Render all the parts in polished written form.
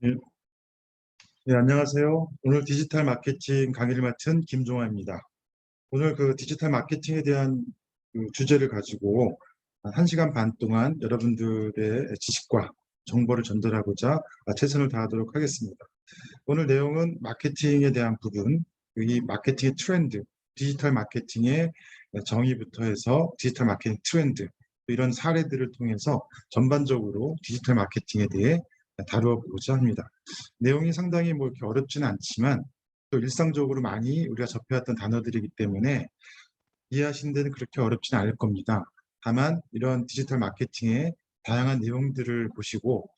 예, 안녕하세요. 오늘 디지털 마케팅 강의를 맡은 김종화입니다. 오늘 그 디지털 마케팅에 대한 그 주제를 가지고 1시간 반 동안 여러분들의 지식과 정보를 전달하고자 최선을 다하도록 하겠습니다. 오늘 내용은 마케팅에 대한 부분, 이 마케팅의 트렌드, 디지털 마케팅의 정의부터 해서 디지털 마케팅 트렌드, 이런 사례들을 통해서 전반적으로 디지털 마케팅에 대해 다루어보고자 합니다. 내용이 상당히 뭐 이렇게 어렵지는 않지만 또 일상적으로 많이 우리가 접해왔던 단어들이기 때문에 이해하시는 데는 그렇게 어렵지는 않을 겁니다. 다만 이런 디지털 마케팅의 다양한 내용들을 보시고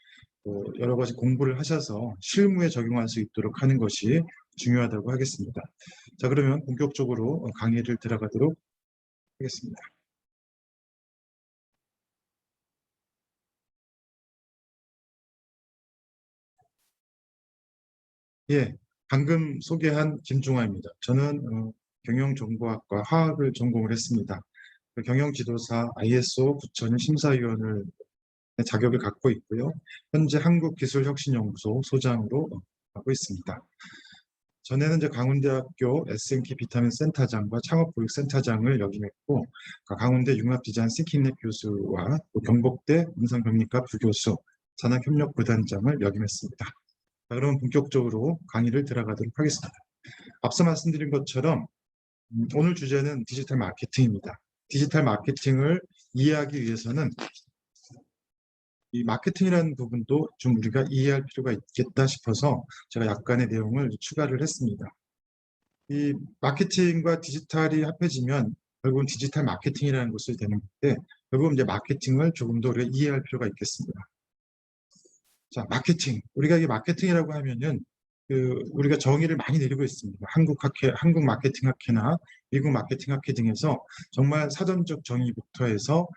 여러 가지 공부를 하셔서 실무에 적용할 수 있도록 하는 것이 중요하다고 하겠습니다. 자, 그러면 본격적으로 강의를 들어가도록 하겠습니다. 예, 방금 소개한 김종화입니다. 저는 경영정보학과 화학을 전공을 했습니다. 경영지도사 ISO 9000 심사위원을 자격을 갖고 있고요. 현재 한국기술혁신연구소 소장으로 하고 있습니다. 전에는 이제 강원대학교 S&P 비타민 센터장과 창업교육센터장을 역임했고, 강원대 융합디자인 싱킹랩 교수와 경복대 음성병리과 부교수, 산학협력부단장을 역임했습니다. 자, 그럼 본격적으로 강의를 들어가도록 하겠습니다. 앞서 말씀드린 것처럼 오늘 주제는 디지털 마케팅입니다. 디지털 마케팅을 이해하기 위해서는 이 마케팅이라는 부분도 좀 우리가 이해할 필요가 있겠다 싶어서 제가 약간의 내용을 추가를 했습니다. 이 마케팅과 디지털이 합해지면 결국은 디지털 마케팅이라는 것이 되는 건데, 결국은 이제 마케팅을 조금 더 우리가 이해할 필요가 있겠습니다. 자, 마케팅. 우리가 이 마케팅이라고 하면은 우리가 정의를 많이 내리고 있습니다. 한국 마케팅 학회나 미국 마케팅 학회 등에서 정말 사전적 정의부터 해서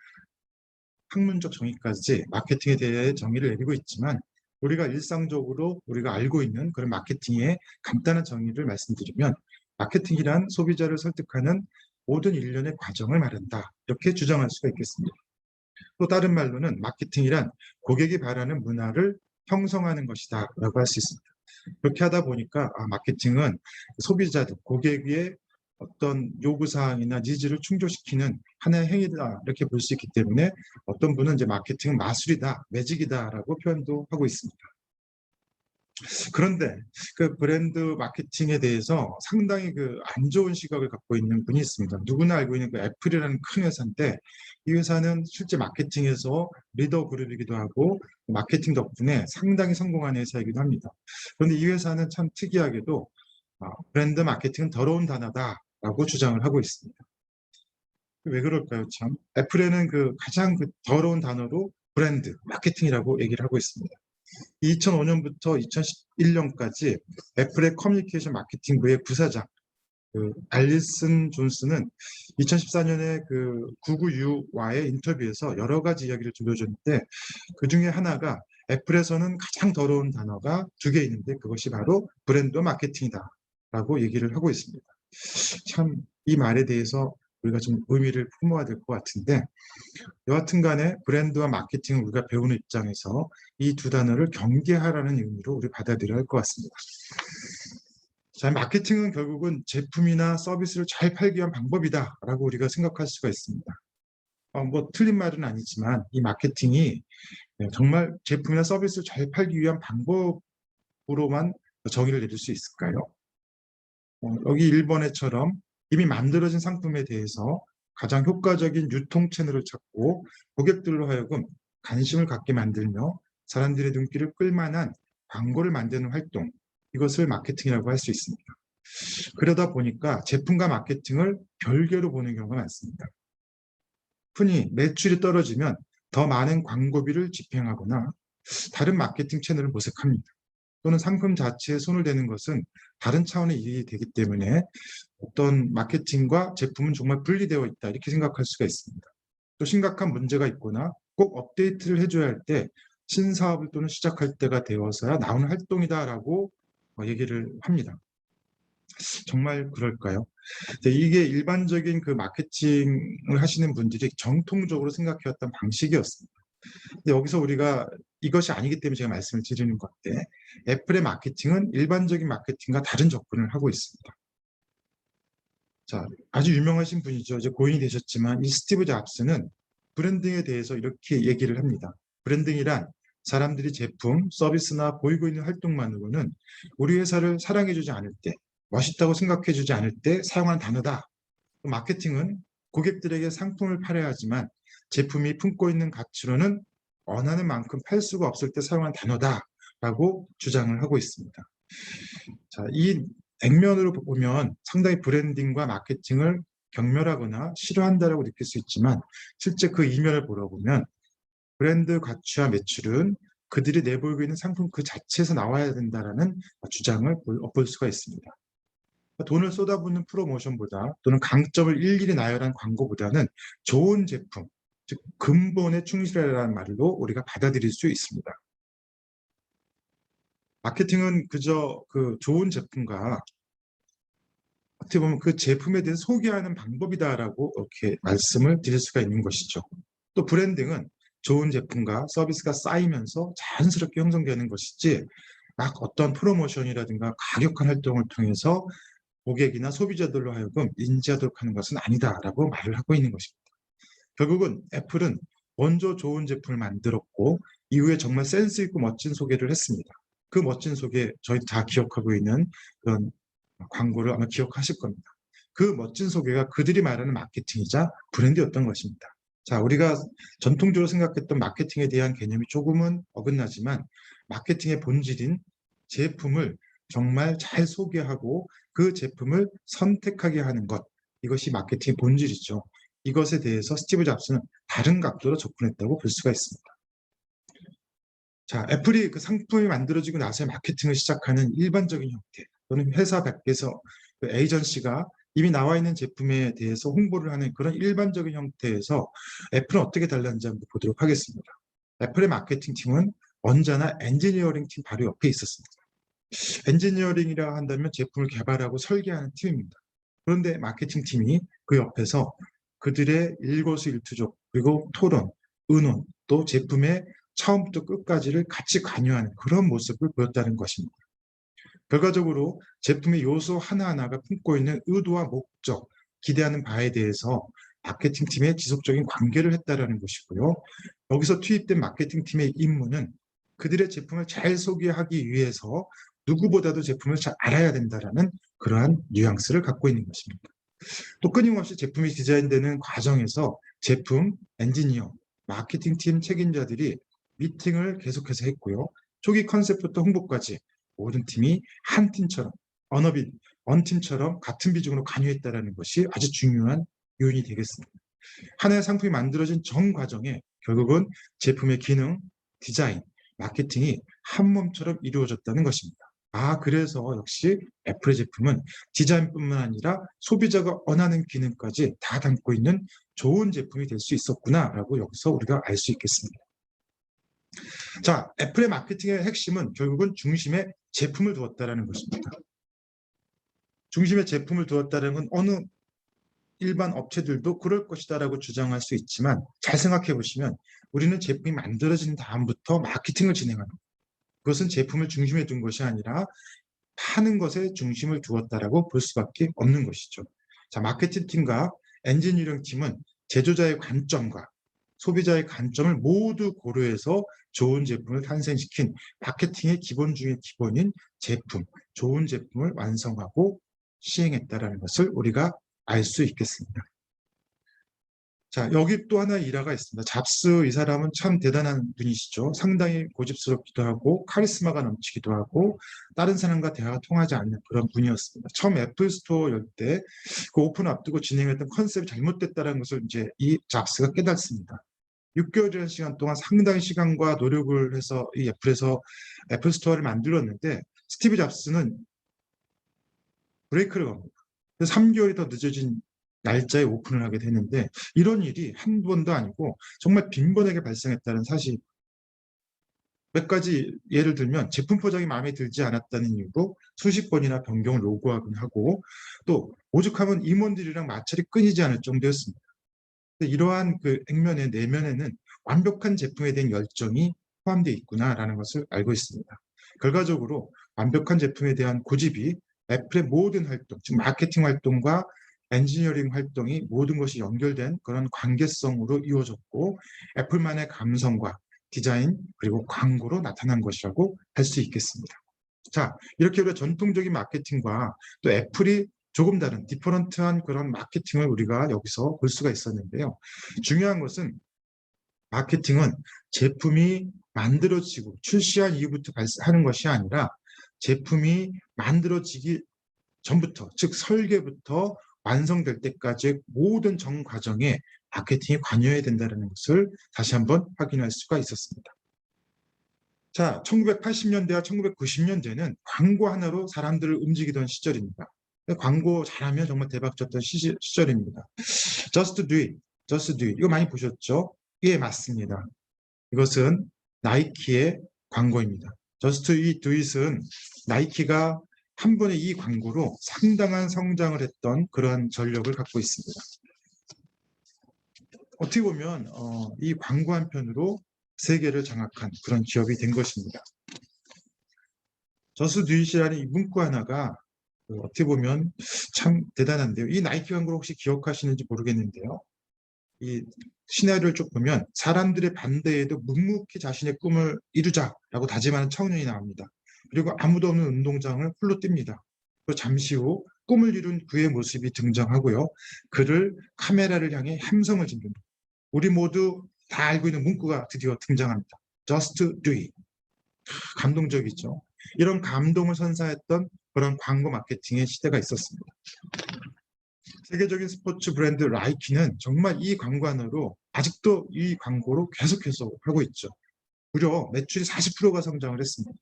학문적 정의까지 마케팅에 대해 정의를 내리고 있지만, 우리가 일상적으로 우리가 알고 있는 그런 마케팅의 간단한 정의를 말씀드리면, 마케팅이란 소비자를 설득하는 모든 일련의 과정을 말한다, 이렇게 주장할 수가 있겠습니다. 또 다른 말로는 마케팅이란 고객이 바라는 문화를 형성하는 것이다 라고 할 수 있습니다. 그렇게 하다 보니까 마케팅은 소비자들, 고객의 어떤 요구사항이나 니즈를 충족시키는 하나의 행위다, 이렇게 볼 수 있기 때문에 어떤 분은 이제 마케팅은 마술이다, 매직이다라고 표현도 하고 있습니다. 그런데 그 브랜드 마케팅에 대해서 상당히 안 좋은 시각을 갖고 있는 분이 있습니다. 누구나 알고 있는 애플이라는 큰 회사인데, 이 회사는 실제 마케팅에서 리더 그룹이기도 하고 마케팅 덕분에 상당히 성공한 회사이기도 합니다. 그런데 이 회사는 참 특이하게도 브랜드 마케팅은 더러운 단어다라고 주장을 하고 있습니다. 왜 그럴까요, 참? 애플에는 가장 더러운 단어로 브랜드 마케팅이라고 얘기를 하고 있습니다. 2005년부터 2011년까지 애플의 커뮤니케이션 마케팅부의 부사장 알리슨 존스는 2014년에 99U와의 인터뷰에서 여러 가지 이야기를 들려줬는데, 그 중에 하나가 애플에서는 가장 더러운 단어가 2개 있는데 그것이 바로 브랜드 마케팅이다라고 얘기를 하고 있습니다. 참 이 말에 대해서 우리가 좀 의미를 품어야 될 것 같은데, 여하튼 간에 브랜드와 마케팅을 우리가 배우는 입장에서 이 두 단어를 경계하라는 의미로 우리 받아들여야 할 것 같습니다. 자, 마케팅은 결국은 제품이나 서비스를 잘 팔기 위한 방법이다라고 우리가 생각할 수가 있습니다. 뭐 틀린 말은 아니지만 이 마케팅이 정말 제품이나 서비스를 잘 팔기 위한 방법으로만 정의를 내릴 수 있을까요? 여기 일본에처럼 이미 만들어진 상품에 대해서 가장 효과적인 유통 채널을 찾고 고객들로 하여금 관심을 갖게 만들며 사람들의 눈길을 끌만한 광고를 만드는 활동, 이것을 마케팅이라고 할 수 있습니다. 그러다 보니까 제품과 마케팅을 별개로 보는 경우가 많습니다. 흔히 매출이 떨어지면 더 많은 광고비를 집행하거나 다른 마케팅 채널을 모색합니다. 또는 상품 자체에 손을 대는 것은 다른 차원의 일이 되기 때문에 어떤 마케팅과 제품은 정말 분리되어 있다, 이렇게 생각할 수가 있습니다. 또 심각한 문제가 있거나 꼭 업데이트를 해줘야 할 때 신사업을 또는 시작할 때가 되어서야 나오는 활동이다라고 얘기를 합니다. 정말 그럴까요? 이게 일반적인 마케팅을 하시는 분들이 정통적으로 생각해왔던 방식이었습니다. 근데 여기서 우리가 이것이 아니기 때문에 제가 말씀을 드리는 건데, 애플의 마케팅은 일반적인 마케팅과 다른 접근을 하고 있습니다. 자, 아주 유명하신 분이죠. 이제 고인이 되셨지만 이 스티브 잡스는 브랜딩에 대해서 이렇게 얘기를 합니다. 브랜딩이란 사람들이 제품, 서비스나 보이고 있는 활동만으로는 우리 회사를 사랑해주지 않을 때, 멋있다고 생각해주지 않을 때 사용하는 단어다. 마케팅은 고객들에게 상품을 팔아야 하지만 제품이 품고 있는 가치로는 원하는 만큼 팔 수가 없을 때 사용하는 단어다라고 주장을 하고 있습니다. 자, 이 액면으로 보면 상당히 브랜딩과 마케팅을 경멸하거나 싫어한다라고 느낄 수 있지만, 실제 그 이면을 보러보면 브랜드 가치와 매출은 그들이 내보이고 있는 상품 그 자체에서 나와야 된다라는 주장을 엿볼 수가 있습니다. 돈을 쏟아붓는 프로모션보다, 또는 강점을 일일이 나열한 광고보다는 좋은 제품, 즉 근본에 충실하라는 말로 우리가 받아들일 수 있습니다. 마케팅은 그저 그 좋은 제품과 어떻게 보면 그 제품에 대해서 소개하는 방법이다라고 이렇게 말씀을 드릴 수가 있는 것이죠. 또 브랜딩은 좋은 제품과 서비스가 쌓이면서 자연스럽게 형성되는 것이지, 막 어떤 프로모션이라든가 가격한 활동을 통해서 고객이나 소비자들로 하여금 인지하도록 하는 것은 아니다라고 말을 하고 있는 것입니다. 결국은 애플은 먼저 좋은 제품을 만들었고 이후에 정말 센스 있고 멋진 소개를 했습니다. 그 멋진 소개, 저희 다 기억하고 있는 그런 광고를 아마 기억하실 겁니다. 그 멋진 소개가 그들이 말하는 마케팅이자 브랜드였던 것입니다. 자, 우리가 전통적으로 생각했던 마케팅에 대한 개념이 조금은 어긋나지만, 마케팅의 본질인 제품을 정말 잘 소개하고 그 제품을 선택하게 하는 것, 이것이 마케팅의 본질이죠. 이것에 대해서 스티브 잡스는 다른 각도로 접근했다고 볼 수가 있습니다. 자, 애플이 그 상품이 만들어지고 나서 마케팅을 시작하는 일반적인 형태, 또는 회사 밖에서 그 에이전시가 이미 나와 있는 제품에 대해서 홍보를 하는 그런 일반적인 형태에서 애플은 어떻게 달랐는지 한번 보도록 하겠습니다. 애플의 마케팅 팀은 언제나 엔지니어링 팀 바로 옆에 있었습니다. 엔지니어링이라 한다면 제품을 개발하고 설계하는 팀입니다. 그런데 마케팅 팀이 그 옆에서 그들의 일거수일투족, 그리고 토론, 의논, 또 제품의 처음부터 끝까지를 같이 관여하는 그런 모습을 보였다는 것입니다. 결과적으로 제품의 요소 하나하나가 품고 있는 의도와 목적, 기대하는 바에 대해서 마케팅 팀의 지속적인 관계를 했다는 것이고요. 여기서 투입된 마케팅 팀의 임무는 그들의 제품을 잘 소개하기 위해서 누구보다도 제품을 잘 알아야 된다는 그러한 뉘앙스를 갖고 있는 것입니다. 또 끊임없이 제품이 디자인되는 과정에서 제품, 엔지니어, 마케팅팀 책임자들이 미팅을 계속해서 했고요. 초기 컨셉부터 홍보까지 모든 팀이 한 팀처럼, 언어비, 원팀처럼 같은 비중으로 관여했다는 것이 아주 중요한 요인이 되겠습니다. 하나의 상품이 만들어진 전 과정에 결국은 제품의 기능, 디자인, 마케팅이 한 몸처럼 이루어졌다는 것입니다. 그래서 역시 애플의 제품은 디자인뿐만 아니라 소비자가 원하는 기능까지 다 담고 있는 좋은 제품이 될 수 있었구나라고 여기서 우리가 알 수 있겠습니다. 자, 애플의 마케팅의 핵심은 결국은 중심에 제품을 두었다는 것입니다. 중심에 제품을 두었다는 건 어느 일반 업체들도 그럴 것이다라고 주장할 수 있지만, 잘 생각해 보시면 우리는 제품이 만들어진 다음부터 마케팅을 진행하는, 그것은 제품을 중심에 둔 것이 아니라 파는 것에 중심을 두었다라고 볼 수밖에 없는 것이죠. 자, 마케팅 팀과 엔지니어링 팀은 제조자의 관점과 소비자의 관점을 모두 고려해서 좋은 제품을 탄생시킨 마케팅의 기본 중의 기본인 제품, 좋은 제품을 완성하고 시행했다라는 것을 우리가 알 수 있겠습니다. 자, 여기 또 하나의 일화가 있습니다. 잡스, 이 사람은 참 대단한 분이시죠. 상당히 고집스럽기도 하고 카리스마가 넘치기도 하고 다른 사람과 대화가 통하지 않는 그런 분이었습니다. 처음 애플 스토어 열 때 그 오픈 앞두고 진행했던 컨셉이 잘못됐다는 것을 이제 이 잡스가 깨닫습니다. 6개월이라는 시간 동안 상당히 시간과 노력을 해서 이 애플에서 애플 스토어를 만들었는데, 스티브 잡스는 브레이크를 겁니다. 3개월이 더 늦어진 날짜에 오픈을 하게 되는데, 이런 일이 한 번도 아니고 정말 빈번하게 발생했다는 사실. 몇 가지 예를 들면, 제품 포장이 마음에 들지 않았다는 이유로 수십 번이나 변경을 요구하곤 하고, 또 오죽하면 임원들이랑 마찰이 끊이지 않을 정도였습니다. 이러한 그 액면의 내면에는 완벽한 제품에 대한 열정이 포함되어 있구나라는 것을 알고 있습니다. 결과적으로 완벽한 제품에 대한 고집이 애플의 모든 활동, 즉 마케팅 활동과 엔지니어링 활동이 모든 것이 연결된 그런 관계성으로 이루어졌고 애플만의 감성과 디자인 그리고 광고로 나타난 것이라고 할 수 있겠습니다. 자, 이렇게 우리가 전통적인 마케팅과 또 애플이 조금 다른 디퍼런트한 그런 마케팅을 우리가 여기서 볼 수가 있었는데요. 중요한 것은 마케팅은 제품이 만들어지고 출시한 이후부터 하는 것이 아니라 제품이 만들어지기 전부터, 즉 설계부터 완성될 때까지의 모든 전 과정에 마케팅이 관여해야 된다는 것을 다시 한번 확인할 수가 있었습니다. 자, 1980년대와 1990년대는 광고 하나로 사람들을 움직이던 시절입니다. 광고 잘하면 정말 대박 쳤던 시절입니다. Just do it, just do it. 이거 많이 보셨죠? 예, 맞습니다. 이것은 나이키의 광고입니다. Just do it은 나이키가 한 번의 이 광고로 상당한 성장을 했던 그런 전력을 갖고 있습니다. 어떻게 보면 이 광고 한 편으로 세계를 장악한 그런 기업이 된 것입니다. Just do it이라는 이 문구 하나가 어떻게 보면 참 대단한데요. 이 나이키 광고를 혹시 기억하시는지 모르겠는데요. 이 시나리오를 쭉 보면 사람들의 반대에도 묵묵히 자신의 꿈을 이루자라고 다짐하는 청년이 나옵니다. 그리고 아무도 없는 운동장을 홀로 뜁니다. 그리고 잠시 후 꿈을 이룬 그의 모습이 등장하고요. 그를 카메라를 향해 함성을 지릅니다. 우리 모두 다 알고 있는 문구가 드디어 등장합니다. Just do it. 감동적이죠. 이런 감동을 선사했던 그런 광고 마케팅의 시대가 있었습니다. 세계적인 스포츠 브랜드 나이키는 정말 이 광고 하나로 아직도 이 광고로 계속해서 하고 있죠. 무려 매출이 40%가 성장을 했습니다.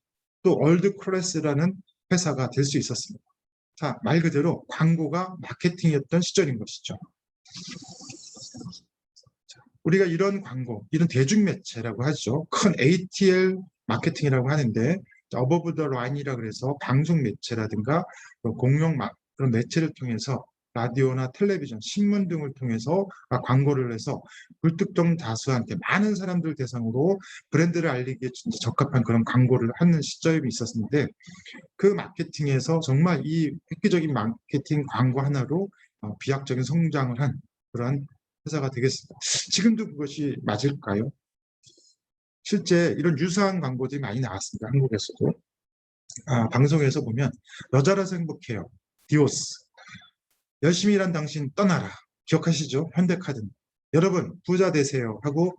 또 월드 클래스라는 회사가 될 수 있었습니다. 자, 말 그대로 광고가 마케팅이었던 시절인 것이죠. 우리가 이런 광고, 이런 대중매체라고 하죠. 큰 ATL 마케팅이라고 하는데 어버브 더 라인이라 그래서 방송 매체라든가 공용 그런 매체를 통해서 라디오나 텔레비전, 신문 등을 통해서 광고를 해서 불특정 다수한테 많은 사람들 대상으로 브랜드를 알리기에 적합한 그런 광고를 하는 시점이 있었는데 그 마케팅에서 정말 이 획기적인 마케팅 광고 하나로 비약적인 성장을 한 그런 회사가 되겠습니다. 지금도 그것이 맞을까요? 실제 이런 유사한 광고들이 많이 나왔습니다. 한국에서도. 방송에서 보면 여자라서 행복해요. 디오스. 열심히 일한 당신 떠나라. 기억하시죠? 현대카드. 여러분 부자 되세요 하고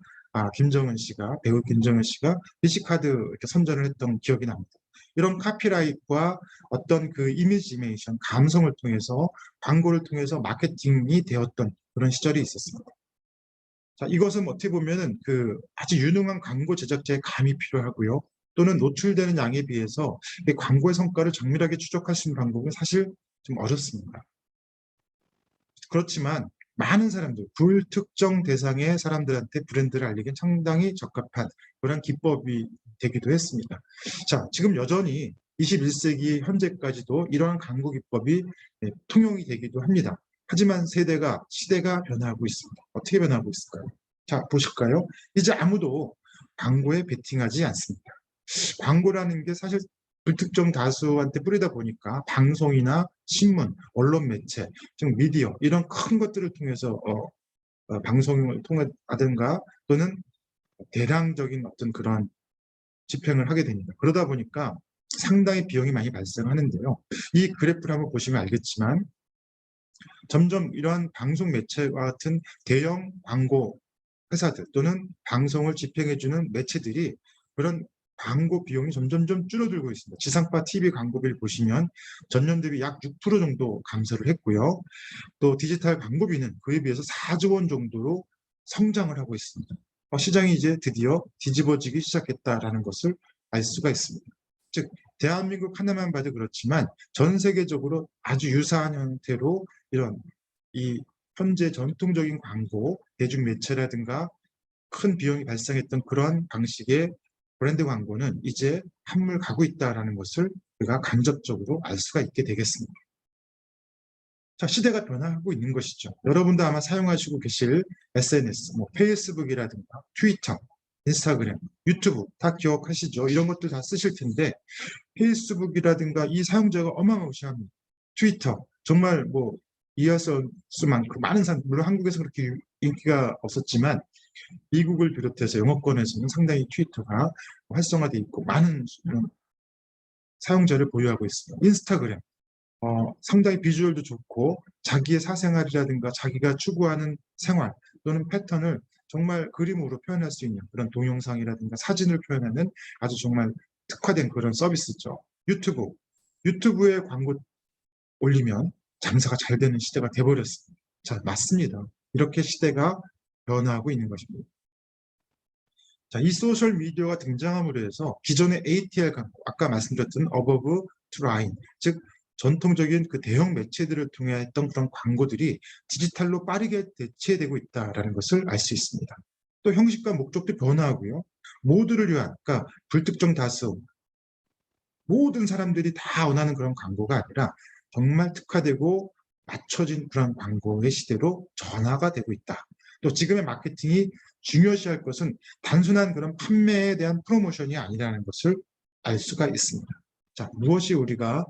김정은 씨가 배우 김정은 씨가 BC카드 이렇게 선전을 했던 기억이 납니다. 이런 카피라이트와 어떤 그 이미지메이션, 감성을 통해서 광고를 통해서 마케팅이 되었던 그런 시절이 있었습니다. 자, 이것은 어떻게 보면은 그 아주 유능한 광고 제작자의 감이 필요하고요. 또는 노출되는 양에 비해서 이 광고의 성과를 정밀하게 추적할 수 있는 방법은 사실 좀 어렵습니다. 그렇지만 많은 사람들, 불특정 대상의 사람들한테 브랜드를 알리기엔 상당히 적합한 그런 기법이 되기도 했습니다. 자, 지금 여전히 21세기 현재까지도 이러한 광고 기법이 통용이 되기도 합니다. 하지만 시대가 변화하고 있습니다. 어떻게 변화하고 있을까요? 자, 보실까요? 이제 아무도 광고에 베팅하지 않습니다. 광고라는 게 사실 불특정 다수한테 뿌리다 보니까 방송이나 신문, 언론 매체, 즉 미디어 이런 큰 것들을 통해서 방송을 통하든가 또는 대량적인 어떤 그런 집행을 하게 됩니다. 그러다 보니까 상당히 비용이 많이 발생하는데요. 이 그래프를 한번 보시면 알겠지만 점점 이러한 방송 매체와 같은 대형 광고 회사들 또는 방송을 집행해주는 매체들이 그런 광고 비용이 점점점 줄어들고 있습니다. 지상파 TV 광고비를 보시면 전년 대비 약 6% 정도 감소를 했고요. 또 디지털 광고비는 그에 비해서 4조 원 정도로 성장을 하고 있습니다. 시장이 이제 드디어 뒤집어지기 시작했다라는 것을 알 수가 있습니다. 즉 대한민국 하나만 봐도 그렇지만 전 세계적으로 아주 유사한 형태로 이런 이 현재 전통적인 광고, 대중매체라든가 큰 비용이 발생했던 그런 방식의 브랜드 광고는 이제 한물 가고 있다는 것을 우리가 간접적으로 알 수가 있게 되겠습니다. 자, 시대가 변화하고 있는 것이죠. 여러분도 아마 사용하시고 계실 SNS, 뭐 페이스북이라든가 트위터, 인스타그램, 유튜브 다 기억하시죠? 이런 것도 다 쓰실 텐데 페이스북이라든가 이 사용자가 어마무시합니다. 트위터 정말 뭐 이해할 수 많고 많은 사람, 물론 한국에서 그렇게 인기가 없었지만 미국을 비롯해서 영어권에서는 상당히 트위터가 활성화되어 있고 많은 사용자를 보유하고 있습니다. 인스타그램 상당히 비주얼도 좋고 자기의 사생활이라든가 자기가 추구하는 생활 또는 패턴을 정말 그림으로 표현할 수 있는 그런 동영상이라든가 사진을 표현하는 아주 정말 특화된 그런 서비스죠. 유튜브에 광고 올리면 장사가 잘 되는 시대가 돼버렸습니다. 자, 맞습니다. 이렇게 시대가 변화하고 있는 것입니다. 자, 이 소셜 미디어가 등장함으로 해서 기존의 ATL 광고, 아까 말씀드렸던 above to line, 즉 전통적인 그 대형 매체들을 통해 했던 그런 광고들이 디지털로 빠르게 대체되고 있다는 것을 알 수 있습니다. 또 형식과 목적도 변화하고요. 모두를 위한, 그러니까 불특정 다수, 모든 사람들이 다 원하는 그런 광고가 아니라 정말 특화되고 맞춰진 그런 광고의 시대로 전화가 되고 있다. 또 지금의 마케팅이 중요시할 것은 단순한 그런 판매에 대한 프로모션이 아니라는 것을 알 수가 있습니다. 자, 무엇이 우리가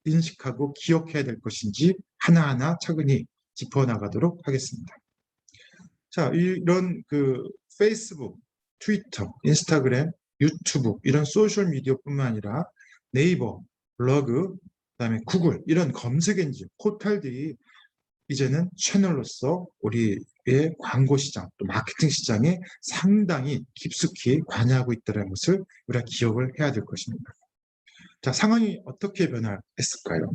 인식하고 기억해야 될 것인지 하나하나 차근히 짚어나가도록 하겠습니다. 자, 이런 그 페이스북, 트위터, 인스타그램, 유튜브 이런 소셜 미디어뿐만 아니라 네이버, 블로그, 그다음에 구글 이런 검색 엔진, 포털들이 이제는 채널로서 우리의 광고 시장, 또 마케팅 시장에 상당히 깊숙이 관여하고 있다는 것을 우리가 기억을 해야 될 것입니다. 자, 상황이 어떻게 변화했을까요?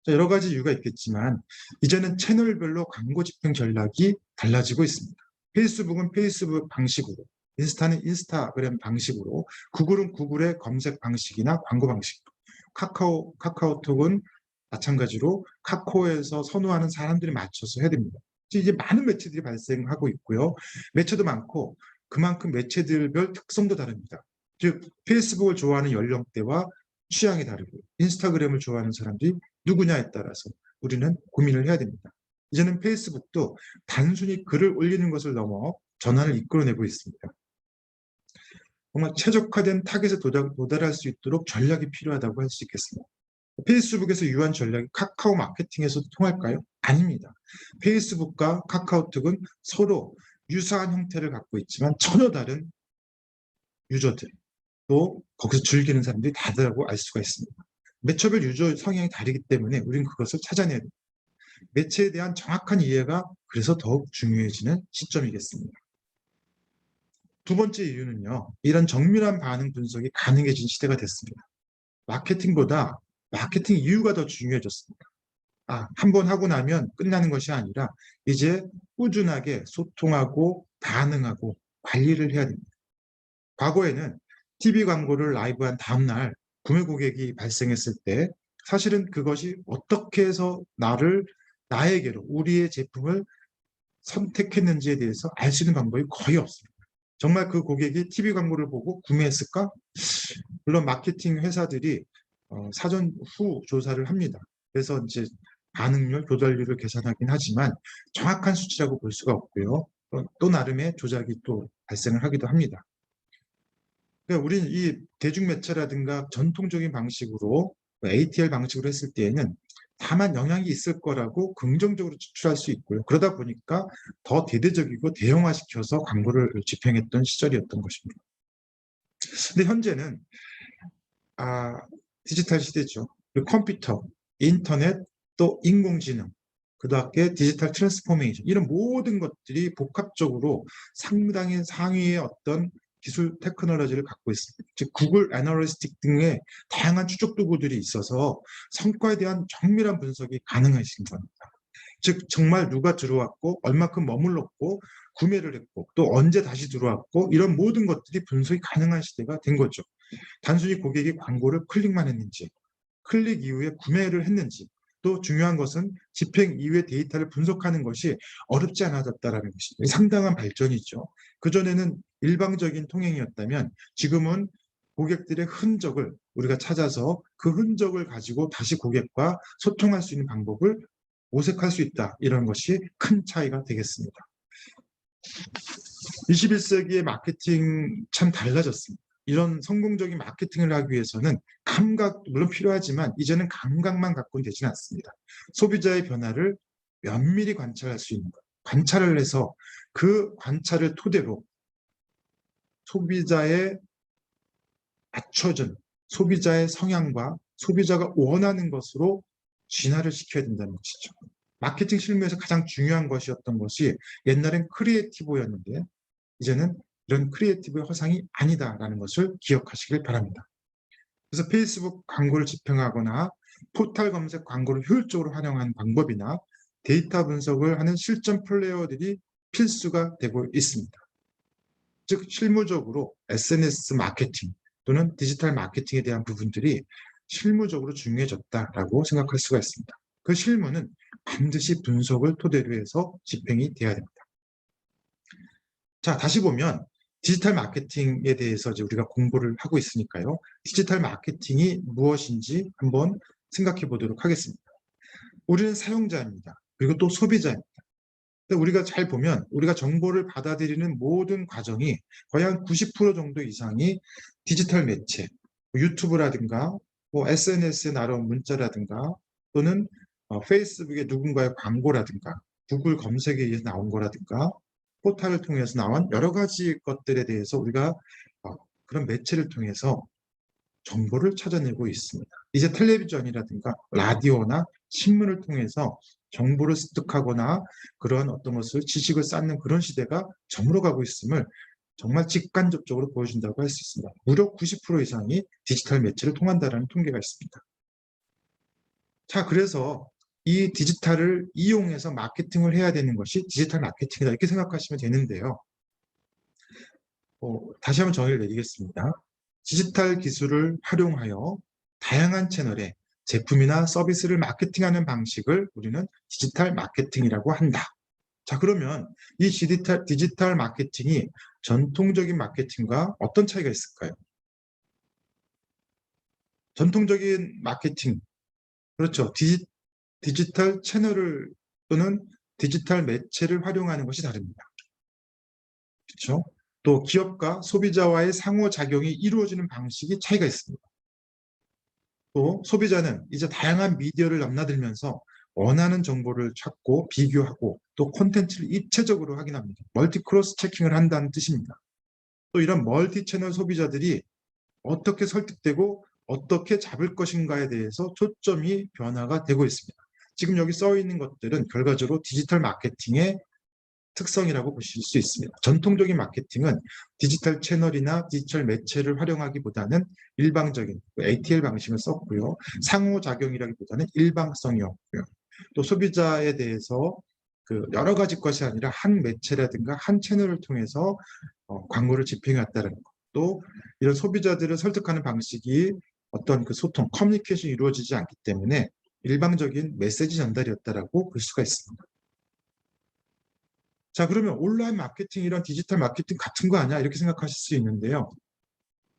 자, 여러 가지 이유가 있겠지만 이제는 채널별로 광고 집행 전략이 달라지고 있습니다. 페이스북은 페이스북 방식으로, 인스타는 인스타그램 방식으로, 구글은 구글의 검색 방식이나 광고 방식으로, 카카오톡은 마찬가지로 카카오에서 선호하는 사람들이 맞춰서 해야 됩니다. 이제 많은 매체들이 발생하고 있고요. 매체도 많고 그만큼 매체들별 특성도 다릅니다. 즉 페이스북을 좋아하는 연령대와 취향이 다르고 인스타그램을 좋아하는 사람들이 누구냐에 따라서 우리는 고민을 해야 됩니다. 이제는 페이스북도 단순히 글을 올리는 것을 넘어 전환을 이끌어내고 있습니다. 정말 최적화된 타겟에 도달할 수 있도록 전략이 필요하다고 할 수 있겠습니다. 페이스북에서 유한 전략이 카카오 마케팅에서도 통할까요? 아닙니다. 페이스북과 카카오톡은 서로 유사한 형태를 갖고 있지만 전혀 다른 유저들, 또 거기서 즐기는 사람들이 다르다고 알 수가 있습니다. 매체별 유저 성향이 다르기 때문에 우리는 그것을 찾아내야 됩니다. 매체에 대한 정확한 이해가 그래서 더욱 중요해지는 시점이겠습니다. 두 번째 이유는요. 이런 정밀한 반응 분석이 가능해진 시대가 됐습니다. 마케팅보다 마케팅 이유가 더 중요해졌습니다. 한 번 하고 나면 끝나는 것이 아니라 이제 꾸준하게 소통하고 반응하고 관리를 해야 됩니다. 과거에는 TV 광고를 라이브한 다음날 구매 고객이 발생했을 때 사실은 그것이 어떻게 해서 나에게로 우리의 제품을 선택했는지에 대해서 알 수 있는 방법이 거의 없습니다. 정말 그 고객이 TV 광고를 보고 구매했을까? 물론 마케팅 회사들이 사전 후 조사를 합니다. 그래서 이제 반응률, 조달률을 계산하긴 하지만 정확한 수치라고 볼 수가 없고요. 또 나름의 조작이 또 발생을 하기도 합니다. 그러니까 우리는 이 대중매체라든가 전통적인 방식으로 ATL 방식으로 했을 때에는 다만 영향이 있을 거라고 긍정적으로 추출할 수 있고요. 그러다 보니까 더 대대적이고 대형화시켜서 광고를 집행했던 시절이었던 것입니다. 근데 현재는 디지털 시대죠. 그리고 컴퓨터, 인터넷, 또 인공지능, 그다음에 디지털 트랜스포메이션 이런 모든 것들이 복합적으로 상당히 상위의 어떤 기술 테크놀로지를 갖고 있습니다. 즉 구글 애널리스틱 등의 다양한 추적 도구들이 있어서 성과에 대한 정밀한 분석이 가능해진 겁니다. 즉 정말 누가 들어왔고 얼마큼 머물렀고 구매를 했고 또 언제 다시 들어왔고 이런 모든 것들이 분석이 가능한 시대가 된 거죠. 단순히 고객이 광고를 클릭만 했는지 클릭 이후에 구매를 했는지 또 중요한 것은 집행 이후의 데이터를 분석하는 것이 어렵지 않아졌다는 것이 상당한 발전이죠. 그전에는 일방적인 통행이었다면 지금은 고객들의 흔적을 우리가 찾아서 그 흔적을 가지고 다시 고객과 소통할 수 있는 방법을 오색할 수 있다. 이런 것이 큰 차이가 되겠습니다. 21세기의 마케팅 참 달라졌습니다. 이런 성공적인 마케팅을 하기 위해서는 감각, 물론 필요하지만 이제는 감각만 갖고는 되지는 않습니다. 소비자의 변화를 면밀히 관찰할 수 있는 것. 관찰을 해서 그 관찰을 토대로 소비자의 맞춰준 소비자의 성향과 소비자가 원하는 것으로 진화를 시켜야 된다는 것이죠. 마케팅 실무에서 가장 중요한 것이었던 것이 옛날엔 크리에이티브였는데 이제는 이런 크리에이티브의 허상이 아니다라는 것을 기억하시길 바랍니다. 그래서 페이스북 광고를 집행하거나 포털 검색 광고를 효율적으로 활용하는 방법이나 데이터 분석을 하는 실전 플레이어들이 필수가 되고 있습니다. 즉 실무적으로 SNS 마케팅 또는 디지털 마케팅에 대한 부분들이 실무적으로 중요해졌다라고 생각할 수가 있습니다. 그 실무는 반드시 분석을 토대로 해서 집행이 돼야 됩니다. 자, 다시 보면 디지털 마케팅에 대해서 이제 우리가 공부를 하고 있으니까요. 디지털 마케팅이 무엇인지 한번 생각해 보도록 하겠습니다. 우리는 사용자입니다. 그리고 또 소비자입니다. 우리가 잘 보면 우리가 정보를 받아들이는 모든 과정이 거의 한 90% 정도 이상이 디지털 매체, 유튜브라든가 SNS에 날아온 문자라든가 또는 페이스북에 누군가의 광고라든가 구글 검색에 의해서 나온 거라든가 포털을 통해서 나온 여러 가지 것들에 대해서 우리가 그런 매체를 통해서 정보를 찾아내고 있습니다. 이제 텔레비전이라든가 라디오나 신문을 통해서 정보를 습득하거나 그런 어떤 것을 지식을 쌓는 그런 시대가 저물어가고 있음을 정말 직간접적으로 보여준다고 할 수 있습니다. 무려 90% 이상이 디지털 매체를 통한다는 통계가 있습니다. 자, 그래서 이 디지털을 이용해서 마케팅을 해야 되는 것이 디지털 마케팅이다 이렇게 생각하시면 되는데요. 다시 한번 정의를 내리겠습니다. 디지털 기술을 활용하여 다양한 채널에 제품이나 서비스를 마케팅하는 방식을 우리는 디지털 마케팅이라고 한다. 자, 그러면 이 디지털 마케팅이 전통적인 마케팅과 어떤 차이가 있을까요? 전통적인 마케팅, 그렇죠. 디지털 채널을 또는 디지털 매체를 활용하는 것이 다릅니다. 그렇죠? 또 기업과 소비자와의 상호작용이 이루어지는 방식이 차이가 있습니다. 또 소비자는 이제 다양한 미디어를 넘나들면서 원하는 정보를 찾고 비교하고 또 콘텐츠를 입체적으로 확인합니다. 멀티 크로스 체킹을 한다는 뜻입니다. 또 이런 멀티 채널 소비자들이 어떻게 설득되고 어떻게 잡을 것인가에 대해서 초점이 변화가 되고 있습니다. 지금 여기 써 있는 것들은 결과적으로 디지털 마케팅의 특성이라고 보실 수 있습니다. 전통적인 마케팅은 디지털 채널이나 디지털 매체를 활용하기보다는 일방적인 ATL 방식을 썼고요. 상호작용이라기보다는 일방성이었고요. 또 소비자에 대해서 여러 가지 것이 아니라 한 매체라든가 한 채널을 통해서 광고를 집행해왔다는 것. 또 이런 소비자들을 설득하는 방식이 어떤 소통, 커뮤니케이션이 이루어지지 않기 때문에 일방적인 메시지 전달이었다라고 볼 수가 있습니다. 자, 그러면 온라인 마케팅이랑 디지털 마케팅 같은 거 아니야? 이렇게 생각하실 수 있는데요.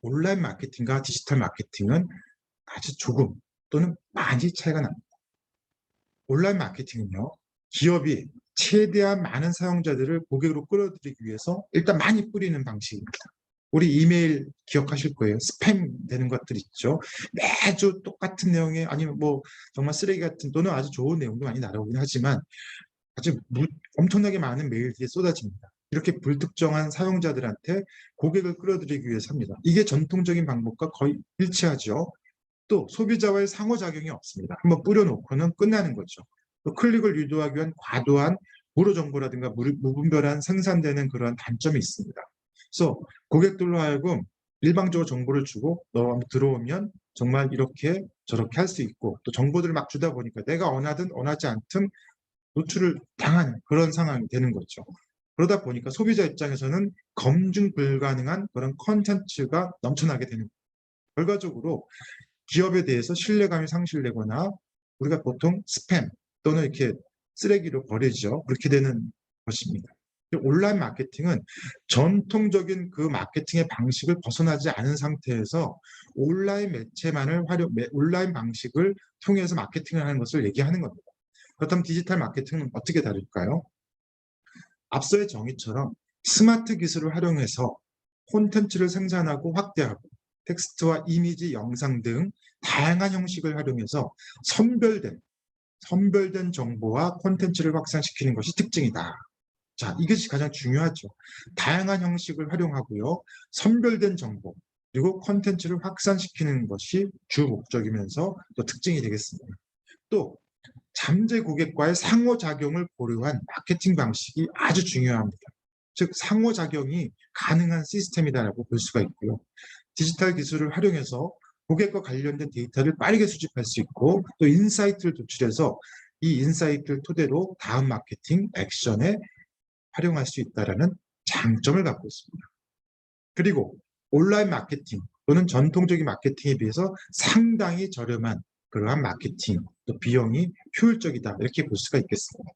온라인 마케팅과 디지털 마케팅은 아주 조금 또는 많이 차이가 납니다. 온라인 마케팅은요, 기업이 최대한 많은 사용자들을 고객으로 끌어들이기 위해서 일단 많이 뿌리는 방식입니다. 우리 이메일 기억하실 거예요. 스팸 되는 것들 있죠. 매주 똑같은 내용에 아니면 정말 쓰레기 같은 또는 아주 좋은 내용도 많이 날아오긴 하지만 아주 엄청나게 많은 메일들이 쏟아집니다. 이렇게 불특정한 사용자들한테 고객을 끌어들이기 위해서 합니다. 이게 전통적인 방법과 거의 일치하죠. 또 소비자와의 상호작용이 없습니다. 한번 뿌려놓고는 끝나는 거죠. 또 클릭을 유도하기 위한 과도한 무료 정보라든가 무분별한 생산되는 그런 단점이 있습니다. 그래서 고객들로 하여금 일방적으로 정보를 주고 너 들어오면 정말 이렇게 저렇게 할 수 있고 또 정보들을 막 주다 보니까 내가 원하든 원하지 않든 노출을 당하는 그런 상황이 되는 거죠. 그러다 보니까 소비자 입장에서는 검증 불가능한 그런 콘텐츠가 넘쳐나게 되는 거예요. 결과적으로 기업에 대해서 신뢰감이 상실되거나 우리가 보통 스팸 또는 이렇게 쓰레기로 버리죠. 그렇게 되는 것입니다. 온라인 마케팅은 전통적인 그 마케팅의 방식을 벗어나지 않은 상태에서 온라인 매체만을 온라인 방식을 통해서 마케팅을 하는 것을 얘기하는 겁니다. 그렇다면 디지털 마케팅은 어떻게 다를까요? 앞서의 정의처럼 스마트 기술을 활용해서 콘텐츠를 생산하고 확대하고 텍스트와 이미지, 영상 등 다양한 형식을 활용해서 선별된 정보와 콘텐츠를 확산시키는 것이 특징이다. 자, 이것이 가장 중요하죠. 다양한 형식을 활용하고요. 선별된 정보, 그리고 콘텐츠를 확산시키는 것이 주 목적이면서 또 특징이 되겠습니다. 또 잠재 고객과의 상호작용을 고려한 마케팅 방식이 아주 중요합니다. 즉 상호작용이 가능한 시스템이다라고 볼 수가 있고요. 디지털 기술을 활용해서 고객과 관련된 데이터를 빠르게 수집할 수 있고 또 인사이트를 도출해서 이 인사이트를 토대로 다음 마케팅 액션에 활용할 수 있다는 장점을 갖고 있습니다. 그리고 온라인 마케팅 또는 전통적인 마케팅에 비해서 상당히 저렴한 그러한 마케팅, 또 비용이 효율적이다 이렇게 볼 수가 있겠습니다.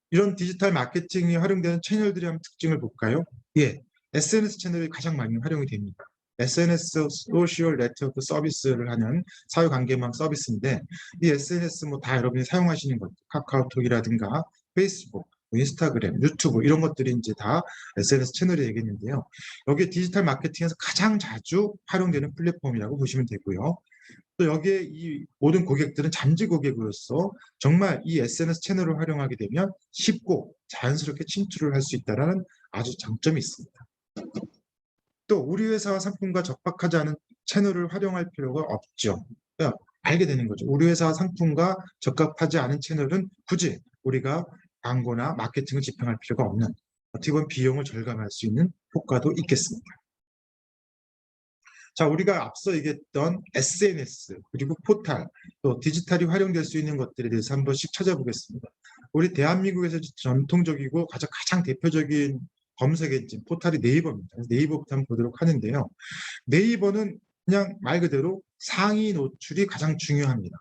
이런 디지털 마케팅이 활용되는 채널들의 한번 특징을 볼까요? 예, SNS 채널이 가장 많이 활용이 됩니다. SNS 소셜 네트워크 서비스를 하는 사회관계망 서비스인데 이 SNS 뭐 다 여러분이 사용하시는 것, 카카오톡이라든가 페이스북, 인스타그램, 유튜브 이런 것들이 이제 다 SNS 채널이 되겠는데요. 여기에 디지털 마케팅에서 가장 자주 활용되는 플랫폼이라고 보시면 되고요. 또 여기에 이 모든 고객들은 잠재 고객으로서 정말 이 SNS 채널을 활용하게 되면 쉽고 자연스럽게 침투를 할 수 있다는 아주 장점이 있습니다. 또 우리 회사와 상품과 적합하지 않은 채널을 활용할 필요가 없죠. 그러니까 알게 되는 거죠. 우리 회사와 상품과 적합하지 않은 채널은 굳이 우리가 광고나 마케팅을 집행할 필요가 없는 어떻게 보면 비용을 절감할 수 있는 효과도 있겠습니다. 자, 우리가 앞서 얘기했던 SNS 그리고 포털 또 디지털이 활용될 수 있는 것들에 대해서 한 번씩 찾아보겠습니다. 우리 대한민국에서 전통적이고 가장 대표적인 검색 엔진 포털이 네이버입니다. 네이버부터 한번 보도록 하는데요. 네이버는 그냥 말 그대로 상위 노출이 가장 중요합니다.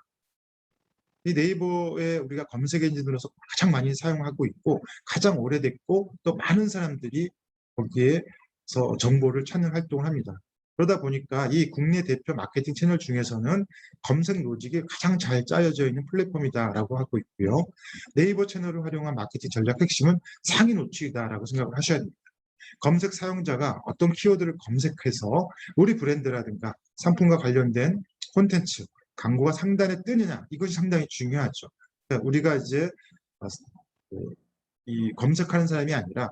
이 네이버에 우리가 검색 엔진으로서 가장 많이 사용하고 있고 가장 오래됐고 또 많은 사람들이 거기에서 정보를 찾는 활동을 합니다. 그러다 보니까 이 국내 대표 마케팅 채널 중에서는 검색 로직이 가장 잘 짜여져 있는 플랫폼이다라고 하고 있고요. 네이버 채널을 활용한 마케팅 전략 핵심은 상위 노출이다라고 생각을 하셔야 됩니다. 검색 사용자가 어떤 키워드를 검색해서 우리 브랜드라든가 상품과 관련된 콘텐츠, 광고가 상단에 뜨느냐 이것이 상당히 중요하죠. 그러니까 우리가 이제 이 검색하는 사람이 아니라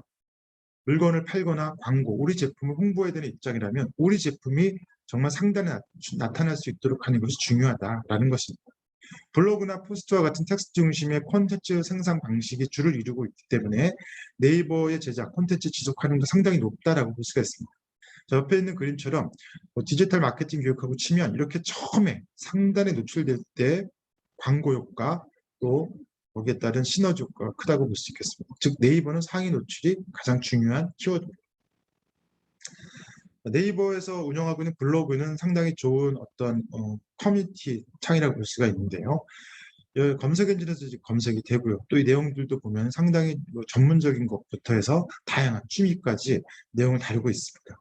물건을 팔거나 광고, 우리 제품을 홍보해야 되는 입장이라면 우리 제품이 정말 상단에 나타날 수 있도록 하는 것이 중요하다라는 것입니다. 블로그나 포스트와 같은 텍스트 중심의 콘텐츠 생산 방식이 주를 이루고 있기 때문에 네이버의 제작, 콘텐츠 지속 활용도 상당히 높다라고 볼 수가 있습니다. 자, 옆에 있는 그림처럼 디지털 마케팅 교육하고 치면 이렇게 처음에 상단에 노출될 때 광고 효과 또 거기에 따른 시너지 효과가 크다고 볼 수 있겠습니다. 즉 네이버는 상위 노출이 가장 중요한 키워드입니다. 네이버에서 운영하고 있는 블로그는 상당히 좋은 어떤 커뮤니티 창이라고 볼 수가 있는데요. 검색 엔진에서 검색이 되고요. 또 이 내용들도 보면 상당히 전문적인 것부터 해서 다양한 취미까지 내용을 다루고 있습니다.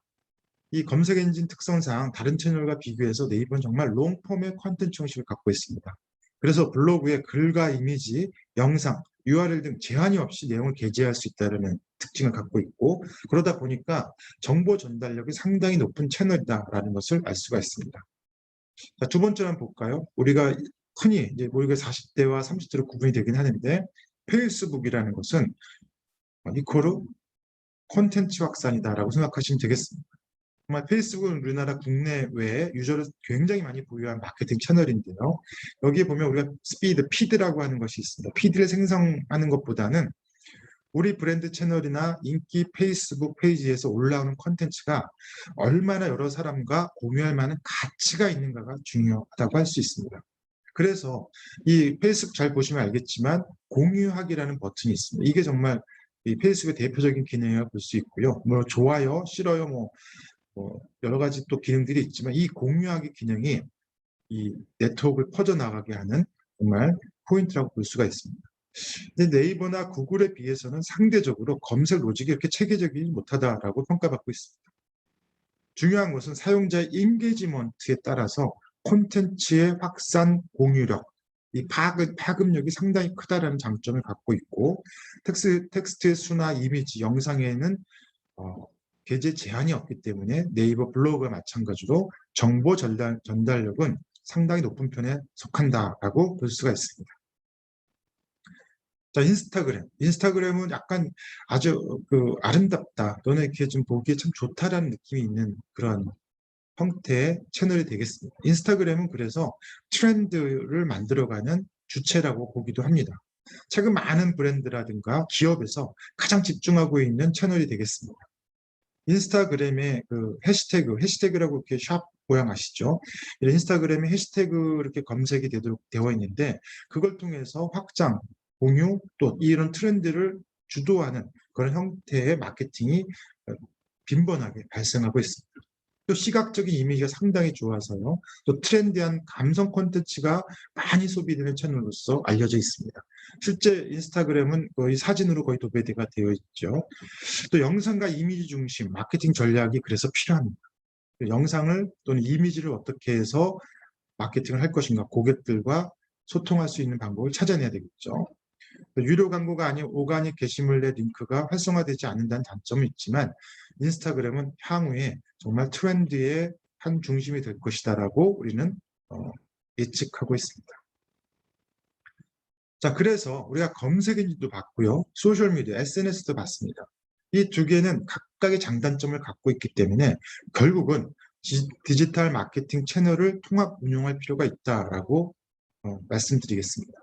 이 검색 엔진 특성상 다른 채널과 비교해서 네이버는 정말 롱폼의 컨텐츠 형식을 갖고 있습니다. 그래서 블로그에 글과 이미지, 영상, URL 등 제한이 없이 내용을 게재할 수 있다는 특징을 갖고 있고 그러다 보니까 정보 전달력이 상당히 높은 채널이다라는 것을 알 수가 있습니다. 자, 두 번째로 한번 볼까요? 우리가 흔히 이제 우리가 40대와 30대로 구분이 되긴 하는데 페이스북이라는 것은 이코르 콘텐츠 확산이다라고 생각하시면 되겠습니다. 정말 페이스북은 우리나라 국내외에 유저를 굉장히 많이 보유한 마케팅 채널인데요. 여기에 보면 우리가 피드라고 하는 것이 있습니다. 피드를 생성하는 것보다는 우리 브랜드 채널이나 인기 페이스북 페이지에서 올라오는 콘텐츠가 얼마나 여러 사람과 공유할 만한 가치가 있는가가 중요하다고 할 수 있습니다. 그래서 이 페이스북 잘 보시면 알겠지만 공유하기라는 버튼이 있습니다. 이게 정말 이 페이스북의 대표적인 기능이라고 볼 수 있고요. 뭐 좋아요, 싫어요, 여러 가지 또 기능들이 있지만 이 공유하기 기능이 이 네트워크를 퍼져나가게 하는 정말 포인트라고 볼 수가 있습니다. 근데 네이버나 구글에 비해서는 상대적으로 검색 로직이 이렇게 체계적이지 못하다라고 평가받고 있습니다. 중요한 것은 사용자의 인게이지먼트에 따라서 콘텐츠의 확산 공유력, 이 파급력이 상당히 크다라는 장점을 갖고 있고, 텍스트의 수나 이미지, 영상에는 게재 제한이 없기 때문에 네이버 블로그와 마찬가지로 정보 전달력은 상당히 높은 편에 속한다라고 볼 수가 있습니다. 자, 인스타그램은 약간 아주 아름답다, 또는 이렇게 좀 보기에 참 좋다라는 느낌이 있는 그런 형태의 채널이 되겠습니다. 인스타그램은 그래서 트렌드를 만들어가는 주체라고 보기도 합니다. 최근 많은 브랜드라든가 기업에서 가장 집중하고 있는 채널이 되겠습니다. 인스타그램의 해시태그라고 이렇게 샵 모양 아시죠? 이런 인스타그램에 해시태그 이렇게 검색이 되어 있는데, 그걸 통해서 확장, 공유, 또 이런 트렌드를 주도하는 그런 형태의 마케팅이 빈번하게 발생하고 있습니다. 또 시각적인 이미지가 상당히 좋아서요, 또 트렌디한 감성 콘텐츠가 많이 소비되는 채널로서 알려져 있습니다. 실제 인스타그램은 거의 사진으로 거의 도배가 되어 있죠. 또 영상과 이미지 중심 마케팅 전략이 그래서 필요합니다. 영상을 또는 이미지를 어떻게 해서 마케팅을 할 것인가, 고객들과 소통할 수 있는 방법을 찾아내야 되겠죠. 유료 광고가 아닌 오가닉 게시물 내 링크가 활성화되지 않는다는 단점은 있지만, 인스타그램은 향후에 정말 트렌드의 한 중심이 될 것이다라고 우리는 예측하고 있습니다. 자, 그래서 우리가 검색 엔진도 봤고요, 소셜미디어, SNS도 봤습니다. 이 두 개는 각각의 장단점을 갖고 있기 때문에 결국은 디지털 마케팅 채널을 통합 운용할 필요가 있다라고 말씀드리겠습니다.